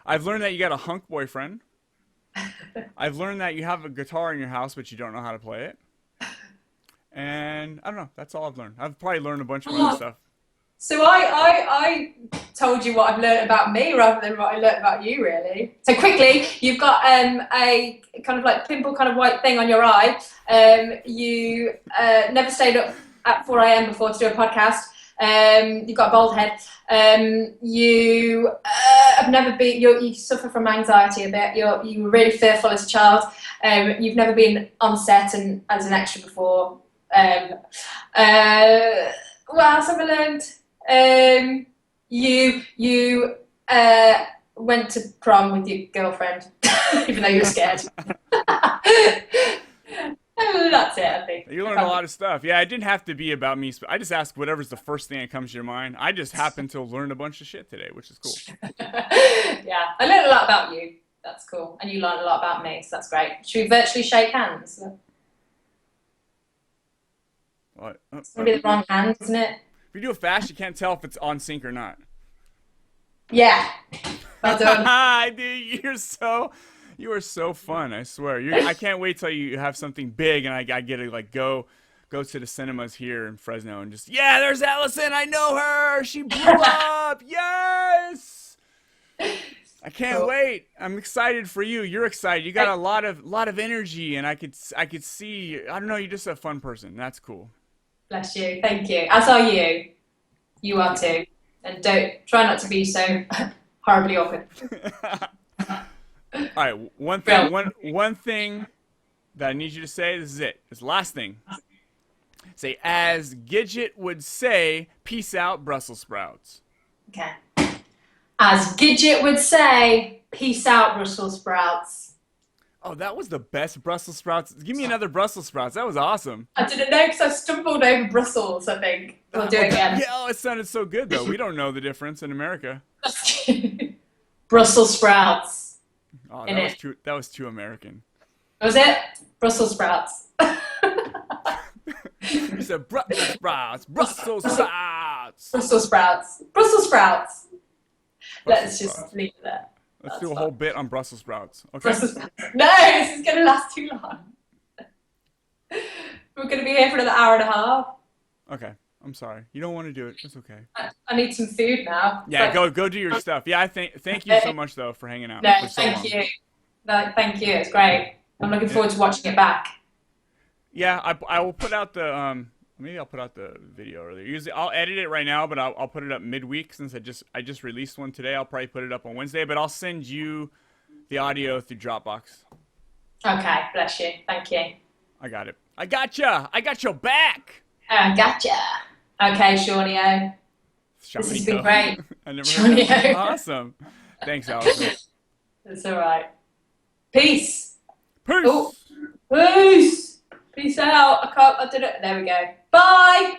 I've learned that you got a hunk boyfriend. I've learned that you have a guitar in your house, but you don't know how to play it. And I don't know. That's all I've learned. I've probably learned a bunch of other stuff. So I told you what I've learned about me rather than what I learned about you, really. So quickly, you've got a kind of like pimple kind of white thing on your eye. You never stayed up at 4 a.m. before to do a podcast. You've got a bald head. You have never been. You suffer from anxiety a bit. You were really fearful as a child. You've never been on set and as an extra before. What else have I learned? You went to prom with your girlfriend, even though you were scared. That's it, I think. You learned a lot of stuff. Yeah, it didn't have to be about me. I just asked whatever's the first thing that comes to your mind. I just happened to learn a bunch of shit today, which is cool. Yeah, I learned a lot about you. That's cool. And you learned a lot about me, so that's great. Should we virtually shake hands? What? It's going to be the wrong hand, isn't it? If you do it fast, you can't tell if it's on sync or not. Yeah. Well done. Dude, you are so fun, I swear. I can't wait till you have something big and I get to like go to the cinemas here in Fresno and just, yeah, there's Alison, I know her, she blew up, yes. I can't wait. I'm excited for you. You're excited. You got a lot of energy, and I could see. I don't know. You're just a fun person. That's cool. Bless you. Thank you. As are you. You are too. And try not to be so horribly awkward. All right. One thing that I need you to say. This is it. This last thing. Say, as Gidget would say, peace out, Brussels sprouts. Okay. As Gidget would say, peace out, Brussels sprouts. Oh, that was the best Brussels sprouts. Give me another Brussels sprouts. That was awesome. I didn't know because I stumbled over Brussels, I think. We'll do it again. Yeah, it sounded so good, though. We don't know the difference in America. Brussels sprouts. Oh, that was too American. Was it? Brussels sprouts. You said Brussels sprouts. Brussels sprouts. Brussels sprouts. Brussels sprouts. Let's just leave it there. Let's do a whole bit on Brussels sprouts. Okay. Brussels sprouts. No, this is going to last too long. We're going to be here for another hour and a half. Okay. I'm sorry. You don't want to do it. It's okay. I need some food now. Yeah, go do your stuff. Yeah, thank you so much though for hanging out. No, for so thank long. you. No, thank you. It's great. I'm looking forward to watching it back. Yeah, I will put out the maybe I'll put out the video earlier. Usually I'll edit it right now, but I'll put it up midweek since I just released one today. I'll probably put it up on Wednesday, but I'll send you the audio through Dropbox. Okay, bless you. Thank you. I got it. I gotcha. I got your back. I gotcha. Okay, Shawnio. This has been great. I never heard that. Awesome. Thanks, Alison. It's all right. Peace. Peace. Oh, peace. Peace out. I did it. There we go. Bye.